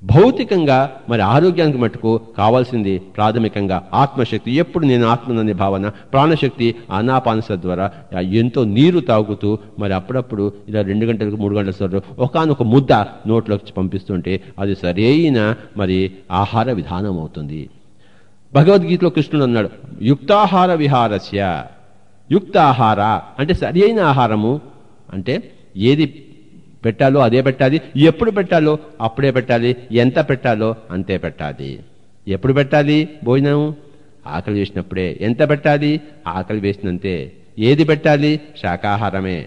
భౌతికంగా మరి ఆరోగ్యానికి మట్టుకు కావాల్సింది ప్రాథమికంగా ఆత్మశక్తి. ఎప్పుడు నేను ఆత్మననే భావన, ప్రాణశక్తి ఆనాపానసతి ద్వారా ఎంతో నీరు తాగుతూ, మరి అప్పుడప్పుడు ఇలా 2 గంటలకు 3 గంటల సార్లు ఒకానొక ముద్ద నోట్లోకి పంపిస్తుంటే అది సరైన మరి ఆహార విధానం అవుతుంది. భగవద్గీతలో కృష్ణుడు అన్నాడు, యుక్తాహార విహారస్య. యుక్తాహార అంటే సరి అయిన ఆహారము అంటే ఏది పెట్టాలో అదే పెట్టాలి, ఎప్పుడు పెట్టాలో అప్పుడే పెట్టాలి, ఎంత పెట్టాలో అంతే పెట్టాలి. ఎప్పుడు పెట్టాలి భోజనం? ఆకలి వేసినప్పుడే. ఎంత పెట్టాలి? ఆకలి వేసినంతే. ఏది పెట్టాలి? శాకాహారమే.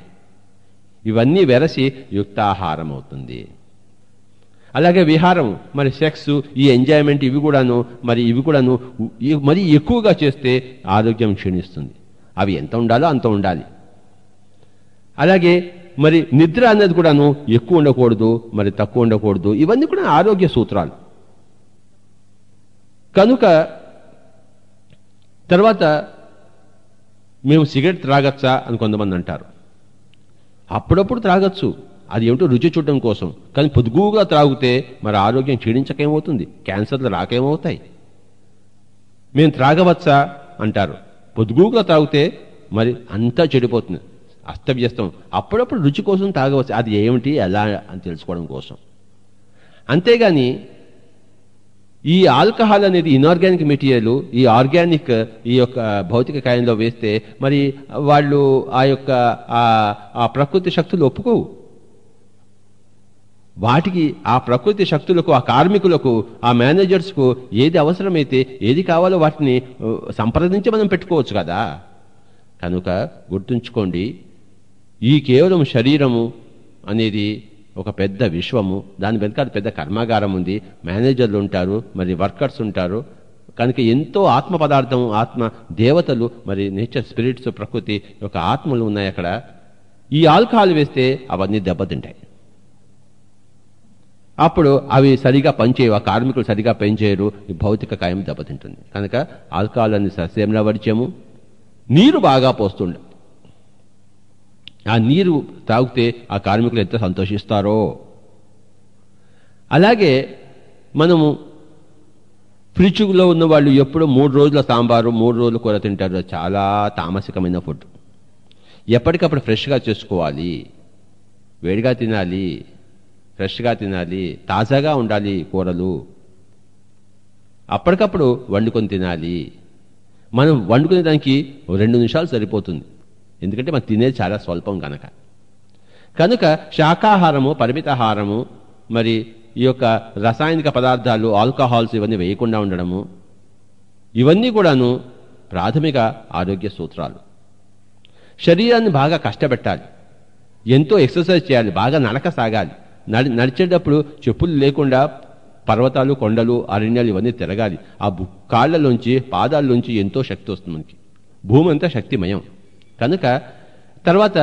ఇవన్నీ వెరసి యుక్తాహారం అవుతుంది. అలాగే విహారం, మరి సెక్స్, ఈ ఎంజాయ్మెంట్ ఇవి కూడాను మరి ఎక్కువగా చేస్తే ఆరోగ్యం క్షీణిస్తుంది. అవి ఎంత ఉండాలో అంత ఉండాలి. అలాగే మరి నిద్ర అన్నది కూడాను ఎక్కువ ఉండకూడదు, మరి తక్కువ ఉండకూడదు. ఇవన్నీ కూడా ఆరోగ్య సూత్రాలు. కనుక తర్వాత మేము సిగరెట్ త్రాగచ్చా అని కొంతమంది అంటారు. అప్పుడప్పుడు త్రాగచ్చు, అది ఏమిటో రుచి చూడడం కోసం. కానీ పొదుగుగా త్రాగితే మరి ఆరోగ్యం క్షీణించకేమవుతుంది, క్యాన్సర్లు రాకేమవుతాయి. మేము త్రాగవచ్చా అంటారు. పొదుగుగా త్రాగితే మరి అంతా చెడిపోతుంది, అస్తవ్యస్తం. అప్పుడప్పుడు రుచి కోసం తాగవచ్చు, అది ఏమిటి ఎలా అని తెలుసుకోవడం కోసం. అంతేగాని ఈ ఆల్కహాల్ అనేది ఇనార్గానిక్ మెటీరియల్, ఈ ఆర్గానిక్ ఈ యొక్క భౌతిక కాయంలో వేస్తే మరి వాళ్ళు ఆ యొక్క ఆ ప్రకృతి శక్తులు ఒప్పుకోవు. వాటికి ఆ ప్రకృతి శక్తులకు, ఆ కార్మికులకు, ఆ మేనేజర్స్కు ఏది అవసరమైతే ఏది కావాలో వాటిని సంప్రదించి మనం పెట్టుకోవచ్చు కదా. కనుక గుర్తుంచుకోండి, ఈ కేవలం శరీరము అనేది ఒక పెద్ద విశ్వము, దాని వెనకాల పెద్ద కర్మాగారం ఉంది, మేనేజర్లు ఉంటారు, మరి వర్కర్స్ ఉంటారు. కనుక ఎంతో ఆత్మ పదార్థం, ఆత్మ దేవతలు, మరి నేచర్ స్పిరిట్స్, ప్రకృతి యొక్క ఆత్మలు ఉన్నాయి అక్కడ. ఈ ఆల్కహాల్ వేస్తే అవన్నీ దెబ్బతింటాయి. అప్పుడు అవి సరిగా పనిచేయవు, ఆ కార్మికులు సరిగా పనిచేయరు, ఈ భౌతిక కాయం దెబ్బతింటుంది. కనుక ఆల్కహాల్ అని సస్యంలో వర్జ్యము. నీరు బాగా పోస్తుండ, ఆ నీరు తాగితే ఆ కార్మికులు ఎంత సంతోషిస్తారో. అలాగే మనము ఫ్రిడ్జ్లో ఉన్న వాళ్ళు ఎప్పుడూ 3 రోజుల సాంబారు 3 రోజులు కూర తింటారు. చాలా తామసికమైన ఫుడ్. ఎప్పటికప్పుడు ఫ్రెష్గా చేసుకోవాలి, వేడిగా తినాలి, ఫ్రెష్గా తినాలి, తాజాగా ఉండాలి కూరలు, అప్పటికప్పుడు వండుకొని తినాలి. మనం వండుకునే దానికి 2 నిమిషాలు సరిపోతుంది, ఎందుకంటే మనం తినేది చాలా స్వల్పం కనుక శాకాహారము, పరిమితాహారము, మరి ఈ యొక్క రసాయనిక పదార్థాలు, ఆల్కహాల్స్ ఇవన్నీ వేయకుండా ఉండడము, ఇవన్నీ కూడాను ప్రాథమిక ఆరోగ్య సూత్రాలు. శరీరాన్ని బాగా కష్టపెట్టాలి, ఎంతో ఎక్సర్సైజ్ చేయాలి, బాగా నడక సాగాలి. నడిచేటప్పుడు చెప్పులు లేకుండా పర్వతాలు, కొండలు, అరణ్యాలు ఇవన్నీ తిరగాలి. ఆ కాళ్లలోంచి, పాదాల్లోంచి ఎంతో శక్తి వస్తుంది మనకి. భూమి అంతా శక్తిమయం కనుక. తర్వాత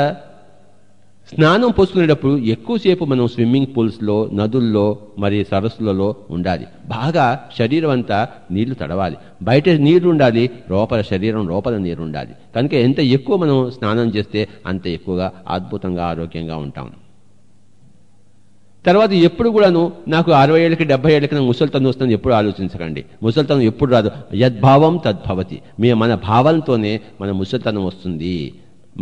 స్నానం పోసుకునేటప్పుడు ఎక్కువసేపు మనం స్విమ్మింగ్ పూల్స్లో, నదుల్లో, మరి సరస్సులలో ఉండాలి. బాగా శరీరం అంతా నీళ్లు తడవాలి. బయట నీరు ఉండాలి, లోపల శరీరం లోపల నీరు ఉండాలి. కనుక ఎంత ఎక్కువ మనం స్నానం చేస్తే అంత ఎక్కువగా అద్భుతంగా ఆరోగ్యంగా ఉంటాం. తర్వాత ఎప్పుడు కూడాను నాకు 60 ఏళ్ళకి 70 ఏళ్ళకి నాకు ముసలితనం వస్తుందని ఎప్పుడు ఆలోచించకండి. ముసలితనం ఎప్పుడు రాదు. యద్భావం తద్భవతి. మన భావనతోనే మన ముసలితనం వస్తుంది,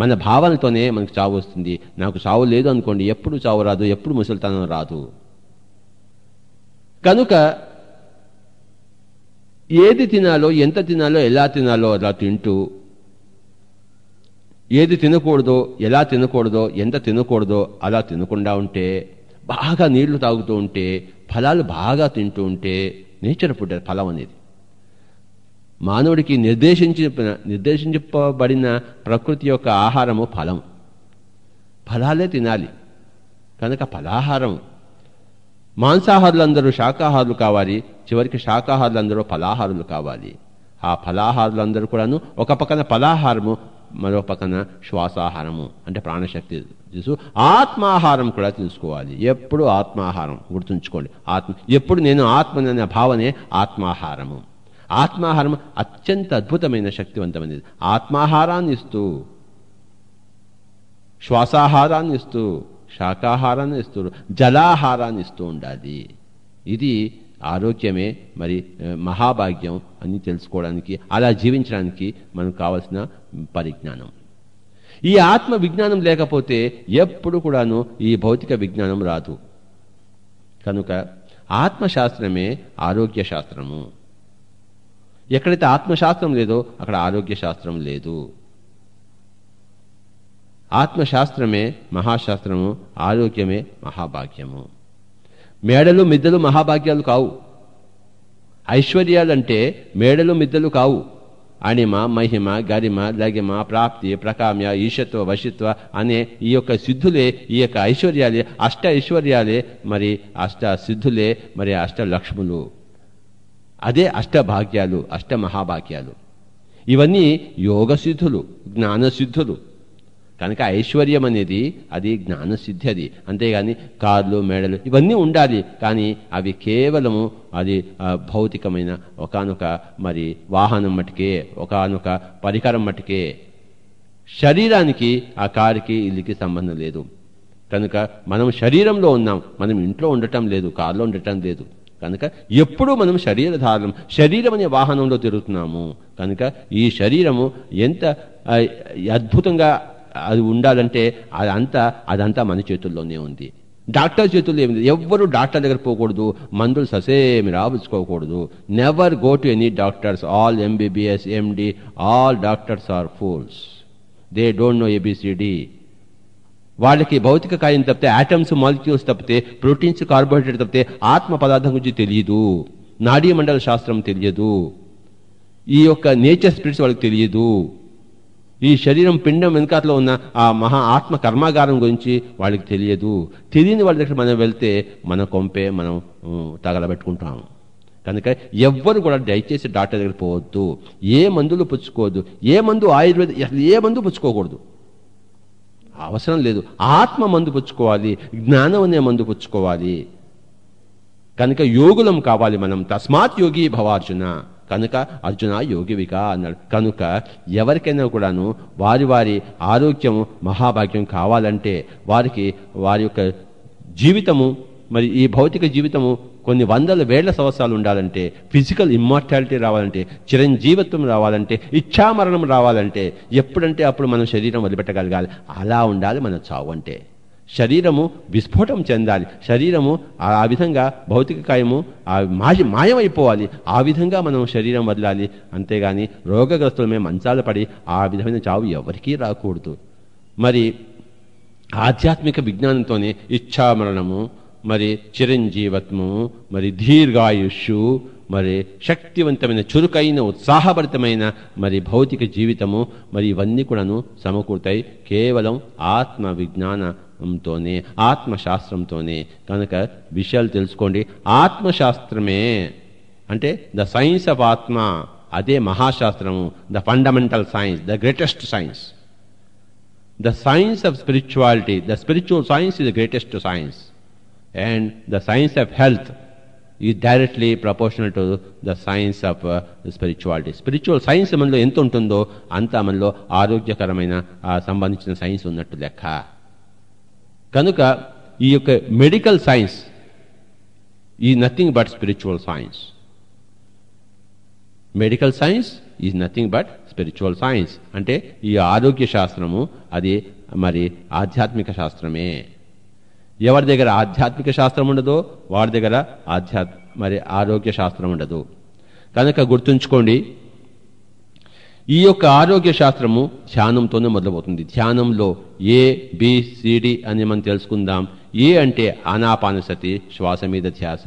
మన భావనతోనే మనకు చావు వస్తుంది. నాకు చావు లేదు అనుకోండి, ఎప్పుడు చావు రాదు, ఎప్పుడు ముసలితనం రాదు. కనుక ఏది తినాలో, ఎంత తినాలో, ఎలా తినాలో అలా తింటూ, ఏది తినకూడదో, ఎలా తినకూడదో, ఎంత తినకూడదో అలా తినకుండా ఉంటే, బాగా నీళ్లు తాగుతూ ఉంటే, ఫలాలు బాగా తింటూ ఉంటే, నేచర్ ఫుడ్ ఫలం అనేది మానవుడికి నిర్దేశించబడిన ప్రకృతి యొక్క ఆహారము ఫలం. ఫలాలే తినాలి. కనుక ఫలాహారం. మాంసాహారులందరూ శాకాహారులు కావాలి, చివరికి శాకాహారులందరూ ఫలాహారులు కావాలి. ఆ ఫలాహారులందరూ కూడాను ఒక పక్కన ఫలాహారము, మరో పక్కన శ్వాసాహారము అంటే ప్రాణశక్తి తీసు. ఆత్మాహారం కూడా తీసుకోవాలి. ఎప్పుడు ఆత్మాహారం గుర్తుంచుకోండి. ఎప్పుడు నేను ఆత్మననే భావనే ఆత్మాహారము. ఆత్మాహారం అత్యంత అద్భుతమైన శక్తివంతమైనది. ఆత్మాహారాన్ని ఇస్తూ, శ్వాసాహారాన్ని ఇస్తూ, శాకాహారాన్ని ఇస్తూ, జలాహారాన్ని ఇస్తూ ఉండాలి. ఇది ఆరోగ్యమే, మరి మహాభాగ్యం అని తెలుసుకోవడానికి, అలా జీవించడానికి మనకు కావలసిన పరిజ్ఞానం. ఈ ఆత్మ విజ్ఞానం లేకపోతే ఎప్పుడు కూడాను ఈ భౌతిక విజ్ఞానం రాదు. కనుక ఆత్మశాస్త్రమే ఆరోగ్య శాస్త్రము. ఎక్కడైతే ఆత్మశాస్త్రం లేదో అక్కడ ఆరోగ్య శాస్త్రం లేదు. ఆత్మశాస్త్రమే మహాశాస్త్రము, ఆరోగ్యమే మహాభాగ్యము. మేడలు మిద్దలు మహాభాగ్యాలు కావు. ఐశ్వర్యాలంటే మేడలు మిద్దలు కావు. అణిమ, మహిమ, గరిమ, లగిమ, ప్రాప్తి, ప్రకామ్య, ఈశత్వ, వశిత్వ అనే ఈ యొక్క సిద్ధులే, ఈ యొక్క ఐశ్వర్యాలే, అష్ట ఐశ్వర్యాలే, మరి అష్ట సిద్ధులే, మరి అష్ట లక్ష్ములు. అదే అష్టభాగ్యాలు, అష్ట మహాభాగ్యాలు. ఇవన్నీ యోగ సిద్ధులు, జ్ఞానసిద్ధులు. కనుక ఐశ్వర్యం అనేది అది జ్ఞానసిద్ధి. అది అంతేగాని కార్లు, మేడలు ఇవన్నీ ఉండాలి, కానీ అవి కేవలము అది భౌతికమైన ఒకానొక మరి వాహనం మట్టుకే, ఒకానొక పరికరం మట్టుకే. శరీరానికి ఆ కారుకి, ఇల్లుకి సంబంధం లేదు. కనుక మనం శరీరంలో ఉన్నాం, మనం ఇంట్లో ఉండటం లేదు, కారులో ఉండటం లేదు. కనుక ఎప్పుడూ మనం శరీరధారణం, శరీరం అనే వాహనంలో తిరుగుతున్నాము. కనుక ఈ శరీరము ఎంత అద్భుతంగా అది ఉండాలంటే అదంతా మన చేతుల్లోనే ఉంది. డాక్టర్ చేతుల్లో ఏమింది. ఎవ్వరూ డాక్టర్ దగ్గర పోకూడదు, మందులు ససేమి రాబుచ్చుకోకూడదు. Never go to any doctors. All MBBS, MD, all doctors are fools. They don't know ABCD. వాళ్ళకి భౌతిక కాయం తప్పితే, ఆటమ్స్, మాలిక్యూల్స్ తప్పితే, ప్రోటీన్స్, కార్బోహైడ్రేట్ తప్పితే ఆత్మ పదార్థం గురించి తెలియదు. నాడీ మండల శాస్త్రం తెలియదు. ఈ యొక్క నేచర్ స్పిరిట్స్ వాళ్ళకి తెలియదు. ఈ శరీరం పిండం వెనుకాతలో ఉన్న ఆ మహా ఆత్మ కర్మాగారం గురించి వాళ్ళకి తెలియదు. తెలియని వాళ్ళ దగ్గర మనం వెళ్తే మన కొంపే మనం తగలబెట్టుకుంటాము. కనుక ఎవ్వరు కూడా దయచేసి డాక్టర్ దగ్గర పోవద్దు. ఏ మందులు పుచ్చుకోవద్దు. ఏ మందు ఆయుర్వేద అసలు ఏ మందు పుచ్చుకోకూడదు, అవసరం లేదు. ఆత్మ మందు పుచ్చుకోవాలి, జ్ఞానం అనే మందు పుచ్చుకోవాలి. కనుక యోగులం కావాలి మనం. తస్మాత్ యోగి భవార్జున. కనుక అర్జున యోగివిగా అన్నాడు. కనుక ఎవరికైనా కూడాను వారి వారి ఆరోగ్యము మహాభాగ్యం కావాలంటే, వారికి వారి యొక్క జీవితము మరి ఈ భౌతిక జీవితము కొన్ని వందల వేల సంవత్సరాలు ఉండాలంటే, ఫిజికల్ ఇమ్మార్టాలిటీ రావాలంటే, చిరంజీవత్వం రావాలంటే, ఇచ్ఛామరణం రావాలంటే, ఎప్పుడంటే అప్పుడు మనం శరీరం వదిలిపెట్టగలగాలి. అలా ఉండాలి మన చావు అంటే. శరీరము విస్ఫోటం చెందాలి. శరీరము ఆ విధంగా భౌతిక కాయము మాయమైపోవాలి. ఆ విధంగా మనం శరీరం వదలాలి. అంతేగాని రోగగ్రస్తులమే మంచాలు పడి ఆ విధమైన చావు ఎవరికీ రాకూడదు. మరి ఆధ్యాత్మిక విజ్ఞానంతోనే ఇచ్ఛామరణము, మరి చిరంజీవత్వము, మరి దీర్ఘాయుష్షు, మరి శక్తివంతమైన చురుకైన ఉత్సాహభరితమైన మరి భౌతిక జీవితము, మరి ఇవన్నీ కూడాను సమకూరుతాయి కేవలం ఆత్మ విజ్ఞానంతోనే, ఆత్మశాస్త్రంతోనే. కనుక విషయాలు తెలుసుకోండి. ఆత్మశాస్త్రమే అంటే ద సైన్స్ ఆఫ్ ఆత్మ, అదే మహాశాస్త్రము, the fundamental science, the greatest science. The science of spirituality, the spiritual science is the greatest science. And the science of health is directly proportional to the science of spirituality. Spiritual science మనలో ఎంత ఉంటుందో అంత మనలో ఆరోగ్యకరమైన సంబంధించిన science ఉన్నట్టు లెక్క. కనుక ఈ యొక్క medical science is nothing but spiritual science. Medical science is nothing but spiritual science. అంటే ఈ ఆరోగ్య శాస్త్రము అది మరి ఆధ్యాత్మిక శాస్త్రమే. ఎవరి దగ్గర ఆధ్యాత్మిక శాస్త్రం ఉండదో వారి దగ్గర మరి ఆరోగ్య శాస్త్రం ఉండదు. కనుక గుర్తుంచుకోండి, ఈ యొక్క ఆరోగ్య శాస్త్రము ధ్యానంతోనే మొదలవుతుంది. ధ్యానంలో ABCD అని మనం తెలుసుకుందాం. ఏ అంటే ఆనాపానసతి, శ్వాస మీద ధ్యాస.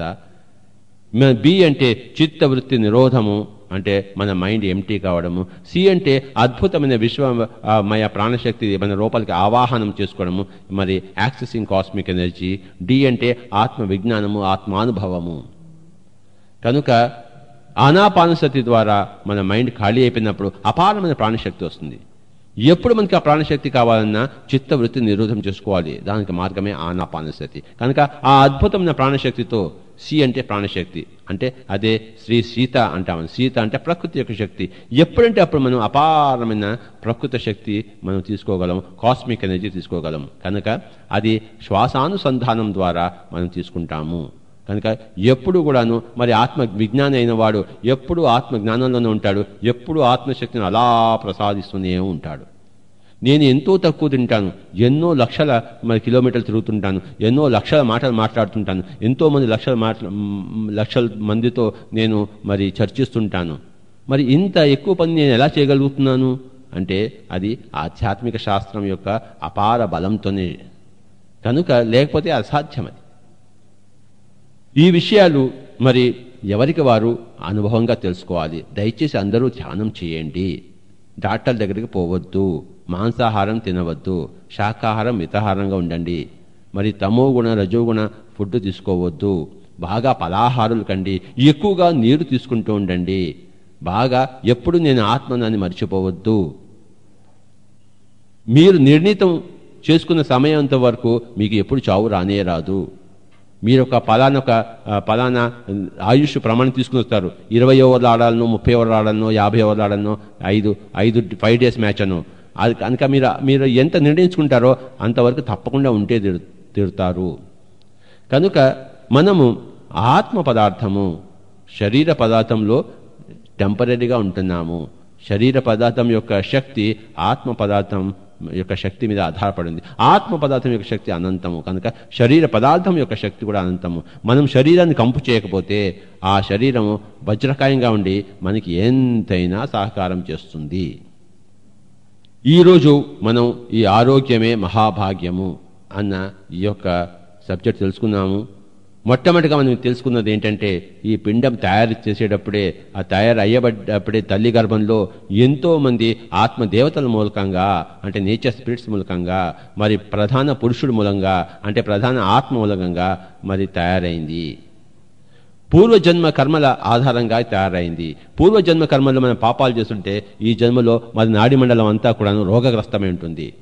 బి అంటే చిత్తవృత్తి నిరోధము, అంటే మన మైండ్ ఎంటీ కావడము. సి అంటే అద్భుతమైన విశ్వమయ ప్రాణశక్తి మన లోపలికి ఆవాహనం చేసుకోవడము, మరి యాక్సెసింగ్ కాస్మిక్ ఎనర్జీ. డి అంటే ఆత్మ విజ్ఞానము, ఆత్మానుభవము. కనుక ఆనాపానసతి ద్వారా మన మైండ్ ఖాళీ అయిపోయినప్పుడు అపారమైన ప్రాణశక్తి వస్తుంది. ఎప్పుడు మనకి ఆ ప్రాణశక్తి కావాలన్నా చిత్తవృత్తి నిరోధం చేసుకోవాలి. దానికి మార్గమే ఆనాపానసతి. కనుక ఆ అద్భుతమైన ప్రాణశక్తితో, సి అంటే ప్రాణశక్తి, అంటే అదే శ్రీ సీత అంటాము. సీత అంటే ప్రకృతి యొక్క శక్తి. ఎప్పుడంటే అప్పుడు మనం అపారమైన ప్రకృతి శక్తి మనం తీసుకోగలం, కాస్మిక్ ఎనర్జీ తీసుకోగలం. కనుక అది శ్వాసానుసంధానం ద్వారా మనం తీసుకుంటాము. కనుక ఎప్పుడు కూడాను మరి ఆత్మ విజ్ఞానం అయిన వాడు ఎప్పుడు ఆత్మ జ్ఞానంలోనే ఉంటాడు. ఎప్పుడు ఆత్మశక్తిని అలా ప్రసాదిస్తూనే ఉంటాడు. నేను ఎంతో తక్కువ తింటాను, ఎన్నో లక్షల మరి కిలోమీటర్లు తిరుగుతుంటాను, ఎన్నో లక్షల మాటలు మాట్లాడుతుంటాను, ఎంతోమంది లక్షల మందితో నేను మరి చర్చిస్తుంటాను. మరి ఇంత ఎక్కువ పని నేను ఎలా చేయగలుగుతున్నాను అంటే అది ఆధ్యాత్మిక శాస్త్రం యొక్క అపార బలంతోనే. కనుక లేకపోతే అసాధ్యం అది. ఈ విషయాలు మరి ఎవరికి వారు అనుభవంగా తెలుసుకోవాలి. దయచేసి అందరూ ధ్యానం చేయండి. డాక్టర్ దగ్గరికి పోవద్దు, మాంసాహారం తినవద్దు, శాకాహారం మితాహారంగా ఉండండి. మరి తమోగుణ రజోగుణ ఫుడ్ తీసుకోవద్దు. బాగా ఫలాహారులు కండి, ఎక్కువగా నీరు తీసుకుంటూ ఉండండి. బాగా ఎప్పుడు నేను ఆత్మనాన్ని మర్చిపోవద్దు. మీరు నిర్ణీతం చేసుకున్న సమయంత వరకు మీకు ఎప్పుడు చావు రానే రాదు. మీరు ఒక పలానా ఆయుష్ ప్రమాణం తీసుకుని వస్తారు. 20 ఓవర్లు ఆడాలను, 30 ఓవర్లు ఆడాలను, 50 ఓవర్లు ఆడాలను, 5 days మ్యాచ్ అను. అది కనుక మీరు ఎంత నిర్ణయించుకుంటారో అంతవరకు తప్పకుండా ఉంటే తీరుతారు. కనుక మనము ఆత్మ పదార్థము శరీర పదార్థంలో టెంపరీగా ఉంటున్నాము. శరీర పదార్థం యొక్క శక్తి ఆత్మ పదార్థం యొక్క శక్తి మీద ఆధారపడింది. ఆత్మ పదార్థం యొక్క శక్తి అనంతము. కనుక శరీర పదార్థం యొక్క శక్తి కూడా అనంతము. మనం శరీరాన్ని కంపు చేయకపోతే ఆ శరీరము వజ్రకాయంగా ఉండి మనకి ఎంతైనా సహకారం చేస్తుంది. ఈరోజు మనం ఈ ఆరోగ్యమే మహాభాగ్యము అన్న ఈ యొక్క సబ్జెక్ట్ తెలుసుకున్నాము. మొట్టమొదటిగా మనం తెలుసుకున్నది ఏంటంటే ఈ పిండం తయారు చేసేటప్పుడే ఆ తయారు అయ్యబడ్డప్పుడే తల్లి గర్భంలో ఎంతోమంది ఆత్మదేవతల మూలకంగా అంటే నేచర్ స్పిరిట్స్ మూలకంగా మరి ప్రధాన పురుషుడు మూలంగా అంటే ప్రధాన ఆత్మ మూలకంగా మరి తయారైంది. పూర్వజన్మ కర్మల ఆధారంగా తయారైంది. పూర్వజన్మ కర్మల్లో మనం పాపాలు చేస్తుంటే ఈ జన్మలో మరి నాడి మండలం అంతా కూడా రోగగ్రస్తమై ఉంటుంది.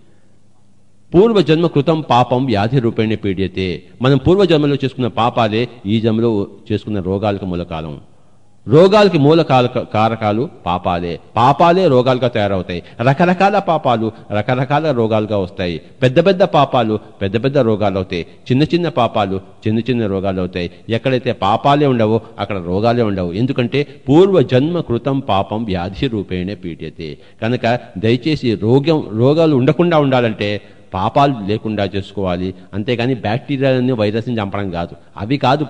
పూర్వజన్మ కృతం పాపం వ్యాధి రూపేణ పీడియతే. మనం పూర్వజన్మలో చేసుకున్న పాపాలే ఈ జన్మలో చేసుకున్న రోగాలకు మూలకాలం. రోగాలకి మూల కారకాలు పాపాలే. పాపాలే రోగాలుగా తయారవుతాయి. రకరకాల పాపాలు రకరకాల రోగాలుగా వస్తాయి. పెద్ద పెద్ద పాపాలు పెద్ద పెద్ద రోగాలు అవుతాయి. చిన్న చిన్న పాపాలు చిన్న చిన్న రోగాలు అవుతాయి. ఎక్కడైతే పాపాలే ఉండవో అక్కడ రోగాలే ఉండవు. ఎందుకంటే పూర్వజన్మ కృతం పాపం వ్యాధి రూపేణ పీడియతే. కనుక దయచేసి రోగాలు ఉండకుండా ఉండాలంటే పాపాలు లేకుండా చేసుకోవాలి. అంతేగాని బ్యాక్టీరియాలని వైరస్ని చంపడం కాదు. అవి కాదు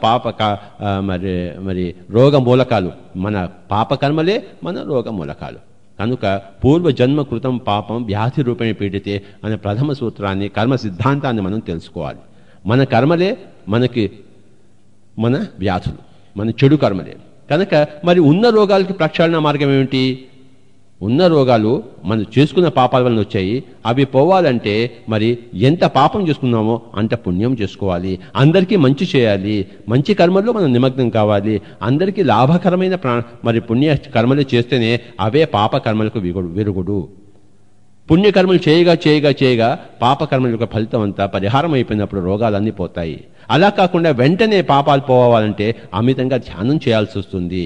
మరి రోగ మూలకాలు. మన పాపకర్మలే మన రోగ మూలకాలు. కనుక పూర్వజన్మ కృతం పాపం వ్యాధి రూపేణ పీడితే అనే ప్రథమ సూత్రాన్ని కర్మ సిద్ధాంతాన్ని మనం తెలుసుకోవాలి. మన కర్మలే మనకి మన వ్యాధులు, మన చెడు కర్మలే. కనుక మరి ఉన్న రోగాలకి ప్రక్షాళన మార్గం ఏమిటి? ఉన్న రోగాలు మనం చేసుకున్న పాపాల వలన వచ్చాయి. అవి పోవాలంటే మరి ఎంత పాపం చేసుకున్నామో అంత పుణ్యం చేసుకోవాలి. అందరికీ మంచి చేయాలి. మంచి కర్మల్లో మనం నిమగ్నం కావాలి. అందరికీ లాభకరమైన మరి పుణ్య కర్మలు చేస్తేనే అవే పాప కర్మలకు విరుగుడు. పుణ్యకర్మలు చేయగా చేయగా చేయగా పాపకర్మల యొక్క ఫలితం అంతా పరిహారం అయిపోయినప్పుడు రోగాలన్నీ పోతాయి. అలా కాకుండా వెంటనే పాపాలు పోవాలంటే అమితంగా ధ్యానం చేయాల్సి వస్తుంది.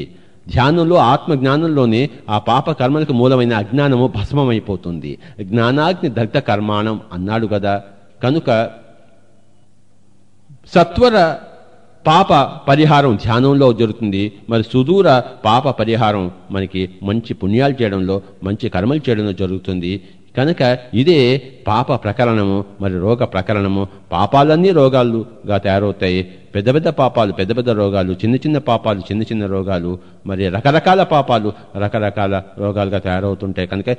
ధ్యానంలో ఆత్మజ్ఞానంలోనే ఆ పాప కర్మలకు మూలమైన అజ్ఞానము భస్మమైపోతుంది. జ్ఞానాగ్ని దగ్ధ కర్మాణం అన్నాడు కదా. కనుక సత్వర పాప పరిహారం ధ్యానంలో జరుగుతుంది. మరి సుదూర పాప పరిహారం మనకి మంచి పుణ్యాలు చేయడంలో మంచి కర్మలు చేయడంలో జరుగుతుంది. కనుక ఇదే పాప ప్రకరణము మరి రోగ ప్రకరణము. పాపాలన్నీ రోగాలుగా తయారవుతాయి. పెద్ద పెద్ద పాపాలు పెద్ద పెద్ద రోగాలు, చిన్న చిన్న పాపాలు చిన్న చిన్న రోగాలు, మరి రకరకాల పాపాలు రకరకాల రోగాలుగా తయారవుతుంటాయి. కనుక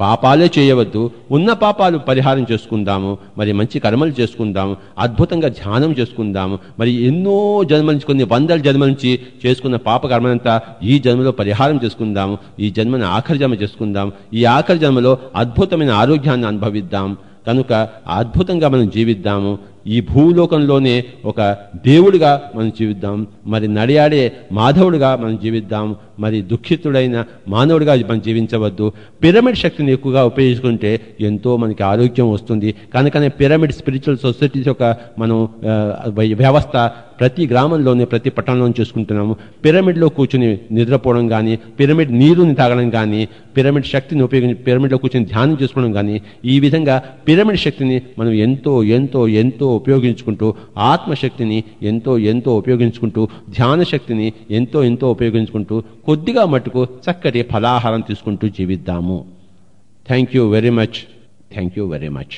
పాపాలే చేయవద్దు. ఉన్న పాపాలు పరిహారం చేసుకుందాము. మరి మంచి కర్మలు చేసుకుందాము. అద్భుతంగా ధ్యానం చేసుకుందాము. మరి ఎన్నో జన్మల నుంచి కొన్ని వందల జన్మల నుంచి చేసుకున్న పాప కర్మలంతా ఈ జన్మలో పరిహారం చేసుకుందాము. ఈ జన్మను ఆఖరి జన్మ చేసుకుందాం. ఈ ఆఖరి జన్మలో అద్భుతమైన ఆరోగ్యాన్ని అనుభవిద్దాం. కనుక అద్భుతంగా మనం జీవిద్దాము. ఈ భూలోకంలోనే ఒక దేవుడిగా మనం జీవిద్దాం. మరి నడియాడే మాధవుడిగా మనం జీవిద్దాం. మరి దుఃఖితుడైన మానవుడిగా మనం జీవించవద్దు. పిరమిడ్ శక్తిని ఎక్కువగా ఉపయోగించుకుంటే ఎంతో మనకి ఆరోగ్యం వస్తుంది. కనుకనే పిరమిడ్ స్పిరిచువల్ సొసైటీస్ యొక్క మనం వ్యవస్థ ప్రతి గ్రామంలోనే ప్రతి పట్టణంలోనే చూసుకుంటున్నాము. పిరమిడ్లో కూర్చుని నిద్రపోవడం కానీ, పిరమిడ్ నీరుని తాగడం కానీ, పిరమిడ్ శక్తిని ఉపయోగించి పిరమిడ్లో కూర్చొని ధ్యానం చేసుకోవడం కానీ, ఈ విధంగా పిరమిడ్ శక్తిని మనం ఎంతో ఎంతో ఎంతో ఉపయోగించుకుంటూ, ఆత్మశక్తిని ఎంతో ఎంతో ఉపయోగించుకుంటూ, ధ్యాన శక్తిని ఎంతో ఎంతో ఉపయోగించుకుంటూ కొద్దిగా మటుకు చక్కటి ఫలాహారం తీసుకుంటూ జీవిద్దాము. Thank you very much. Thank you very much.